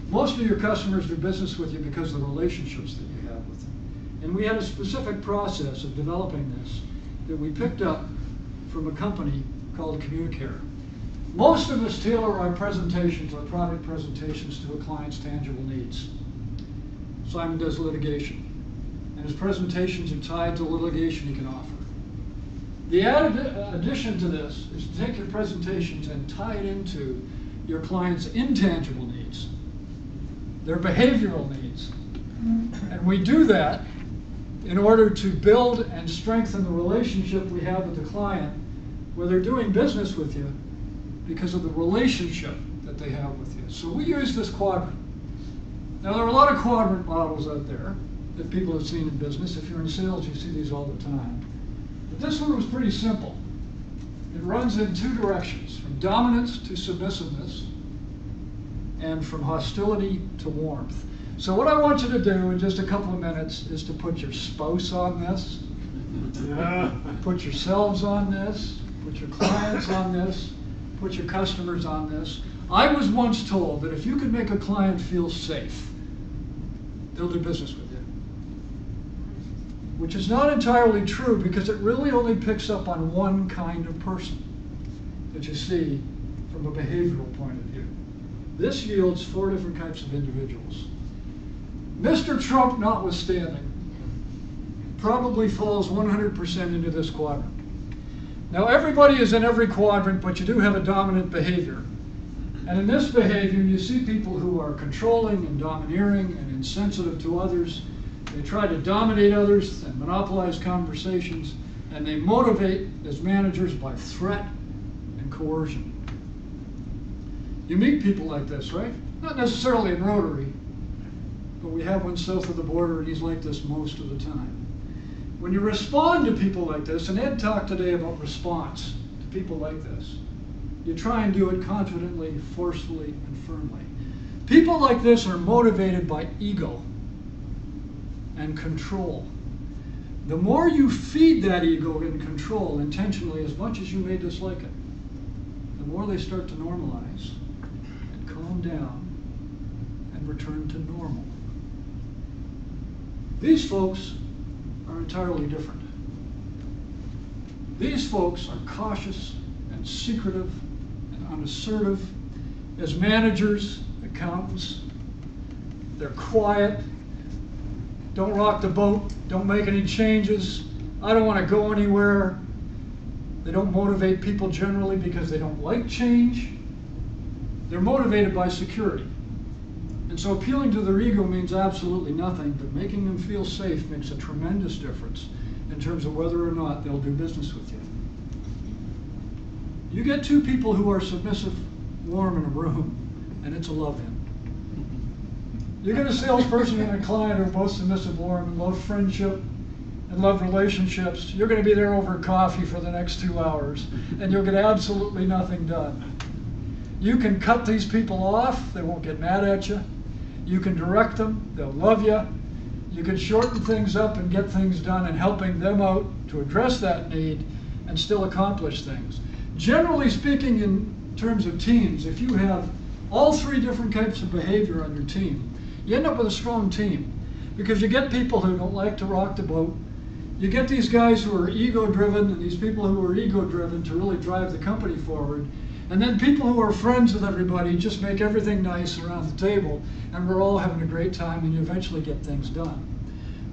[SPEAKER 14] most of your customers do business with you because of the relationships that you have with them. And we had a specific process of developing this that we picked up from a company called Communicare. Most of us tailor our presentations, our product presentations, to a client's tangible needs. Simon does litigation, and his presentations are tied to litigation he can offer. The added addition to this is to take your presentations and tie it into your client's intangible needs, their behavioral needs. And we do that in order to build and strengthen the relationship we have with the client, where they're doing business with you because of the relationship that they have with you. So we use this quadrant. Now, there are a lot of quadrant models out there that people have seen in business. If you're in sales, you see these all the time. But this one was pretty simple. It runs in two directions, from dominance to submissiveness, and from hostility to warmth. So what I want you to do in just a couple of minutes is to put your spouse on this, put yourselves on this, put your clients on this, put your customers on this. I was once told that if you can make a client feel safe, they'll do business with you. Which is not entirely true, because it really only picks up on one kind of person that you see from a behavioral point of view. This yields 4 different types of individuals. Mr. Trump notwithstanding, probably falls 100% into this quadrant. Now, everybody is in every quadrant, but you do have a dominant behavior. And in this behavior, you see people who are controlling and domineering and insensitive to others. They try to dominate others and monopolize conversations, and they motivate as managers by threat and coercion. You meet people like this, right? Not necessarily in Rotary, but we have one south of the border, and he's like this most of the time. When you respond to people like this, and Ed talked today about response to people like this, you try and do it confidently, forcefully, and firmly. People like this are motivated by ego and control. The more you feed that ego and control intentionally, as much as you may dislike it, the more they start to normalize and calm down and return to normal. These folks are entirely different. These folks are cautious and secretive and unassertive. As managers, accountants, they're quiet, don't rock the boat, don't make any changes, I don't want to go anywhere. They don't motivate people generally because they don't like change. They're motivated by security. And so appealing to their ego means absolutely nothing, but making them feel safe makes a tremendous difference in terms of whether or not they'll do business with you. You get two people who are submissive, warm in a room, and it's a love hymn. You get a salesperson and a client who are both submissive, warm, and love friendship and love relationships. You're going to be there over coffee for the next 2 hours, and you'll get absolutely nothing done. You can cut these people off, they won't get mad at you. You can direct them, they'll love you. You can shorten things up and get things done and helping them out to address that need and still accomplish things. Generally speaking, in terms of teams, if you have all 3 different types of behavior on your team, you end up with a strong team, because you get people who don't like to rock the boat. You get these guys who are ego-driven and these people who are ego-driven to really drive the company forward. And then people who are friends with everybody just make everything nice around the table, and we're all having a great time, and you eventually get things done.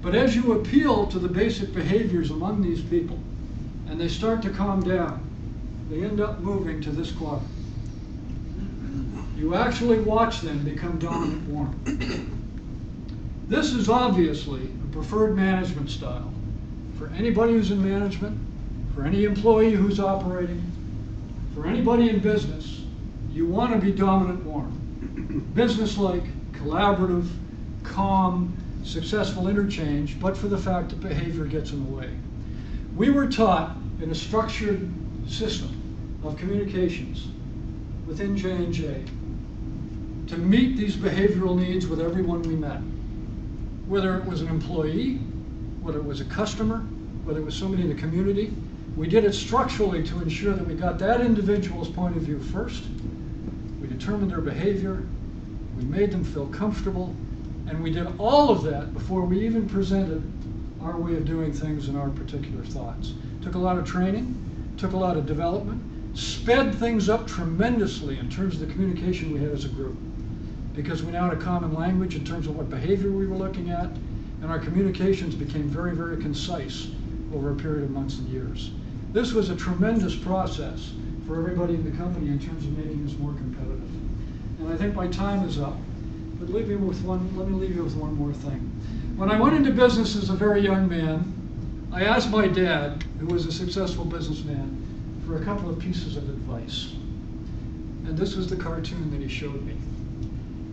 [SPEAKER 14] But as you appeal to the basic behaviors among these people, and they start to calm down, they end up moving to this quadrant. You actually watch them become dominant warm. This is obviously a preferred management style for anybody who's in management, for any employee who's operating, for anybody in business. You want to be dominant warm. Business-like, collaborative, calm, successful interchange, but for the fact that behavior gets in the way. We were taught in a structured system of communications within J&J to meet these behavioral needs with everyone we met. Whether it was an employee, whether it was a customer, whether it was somebody in the community, we did it structurally to ensure that we got that individual's point of view first. We determined their behavior, we made them feel comfortable, and we did all of that before we even presented our way of doing things and our particular thoughts. Took a lot of training, took a lot of development, sped things up tremendously in terms of the communication we had as a group, because we now had a common language in terms of what behavior we were looking at, and our communications became very, very concise over a period of months and years. This was a tremendous process for everybody in the company in terms of making us more competitive. And I think my time is up, but let me leave you with one more thing. When I went into business as a very young man, I asked my dad, who was a successful businessman, for a couple of pieces of advice. And this was the cartoon that he showed me.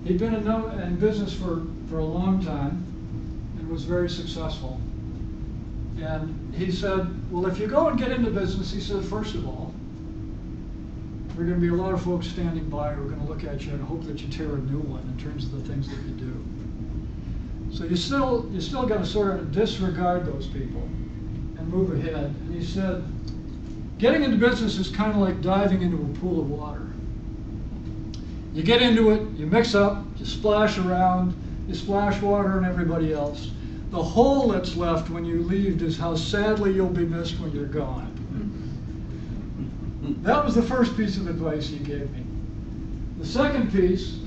[SPEAKER 14] He'd been in business for a long time and was very successful. And he said, well, if you go and get into business, he said, first of all, there are going to be a lot of folks standing by who are going to look at you and hope that you tear a new one in terms of the things that you do. So you still got to sort of disregard those people and move ahead. And he said, getting into business is kind of like diving into a pool of water. You get into it, you mix up, you splash around, you splash water on everybody else. The hole that's left when you leave is how sadly you'll be missed when you're gone. That was the first piece of advice he gave me. The second piece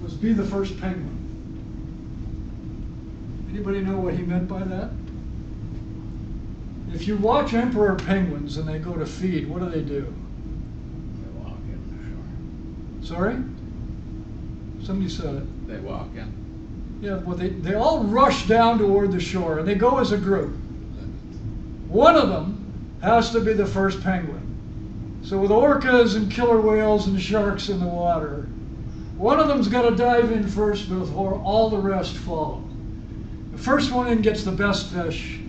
[SPEAKER 14] was be the first penguin. Anybody know what he meant by that? If you watch emperor penguins and they go to feed, what do?
[SPEAKER 9] They walk in the shore.
[SPEAKER 14] Sorry? Somebody said it.
[SPEAKER 9] They walk in.
[SPEAKER 14] Yeah, well, they all rush down toward the shore, and they go as a group. One of them has to be the first penguin. So with orcas and killer whales and sharks in the water, one of them's got to dive in first before all the rest follow. The first one in gets the best fish,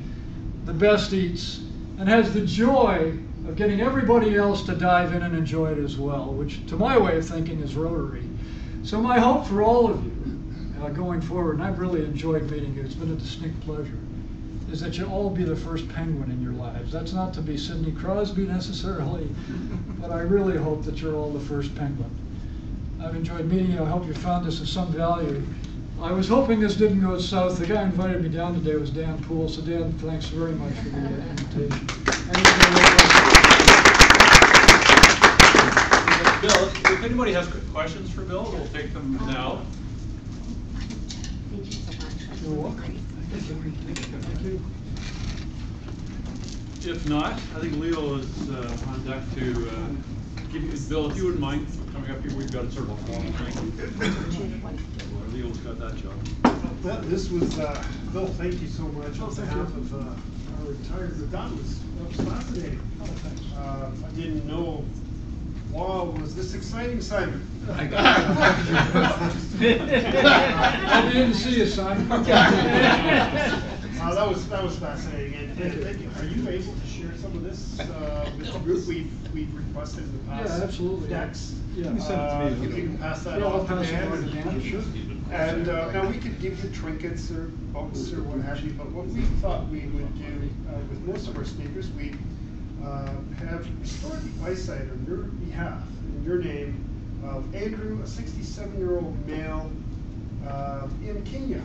[SPEAKER 14] the best eats, and has the joy of getting everybody else to dive in and enjoy it as well, which to my way of thinking is Rotary. So my hope for all of you going forward, and I've really enjoyed meeting you, it's been a distinct pleasure, is that you all be the first penguin in your lives. That's not to be Sidney Crosby necessarily, but I really hope that you're all the first penguin. I've enjoyed meeting you. I hope you found this of some value. I was hoping this didn't go south. The guy who invited me down today was Dan Poole, so Dan, thanks very much for the invitation.
[SPEAKER 3] Bill, if anybody has questions for Bill, we'll take them now.
[SPEAKER 6] Thank you so much.
[SPEAKER 14] You're welcome. Thank you.
[SPEAKER 3] If not, I think Leo is on deck to give you, Bill, if you wouldn't mind coming up here, we've got a sort of a formal thing. Leo's got that job.
[SPEAKER 16] This was, Bill, thank you so much on behalf of our retired, that was fascinating. I didn't know Wow, was this exciting, Simon?
[SPEAKER 14] I didn't see you, Simon.
[SPEAKER 16] That was fascinating. And thank you. Are you able to share some of this with the group? We've requested in the past.
[SPEAKER 14] Yeah, absolutely.
[SPEAKER 16] Decks.
[SPEAKER 14] Yeah.
[SPEAKER 16] You can pass that
[SPEAKER 14] Yeah, I'll
[SPEAKER 16] on to
[SPEAKER 14] pass it
[SPEAKER 16] Dan.
[SPEAKER 14] on to Dan, sure.
[SPEAKER 16] And now we could give you trinkets or books or what have you, but what we thought we would do with most of our speakers, we have restored the eyesight on your behalf, in your name, of Andrew, a 67-year-old male in Kenya.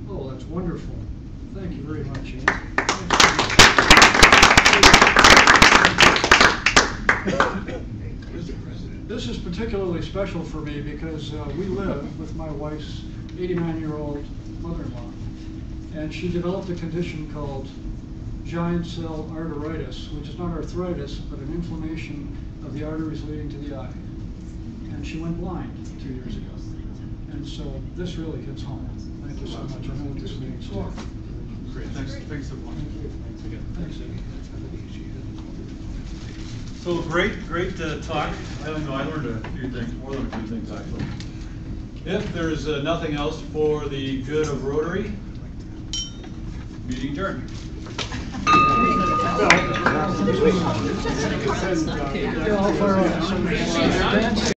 [SPEAKER 14] Oh, that's wonderful. Thank you very much, Ian. This is particularly special for me because we live with my wife's 89-year-old mother-in-law, and she developed a condition called giant cell arteritis, which is not arthritis, but an inflammation of the arteries leading to the eye. And she went blind 2 years ago. And so this really hits home. Thank you so much. I know what this means.
[SPEAKER 3] Great, thanks so much. Thanks again.
[SPEAKER 14] Thanks.
[SPEAKER 3] So great talk. I learned a few things, more than a few things actually. If there's nothing else for the good of Rotary, meeting adjourned.
[SPEAKER 14] Yeah, I'll fire up.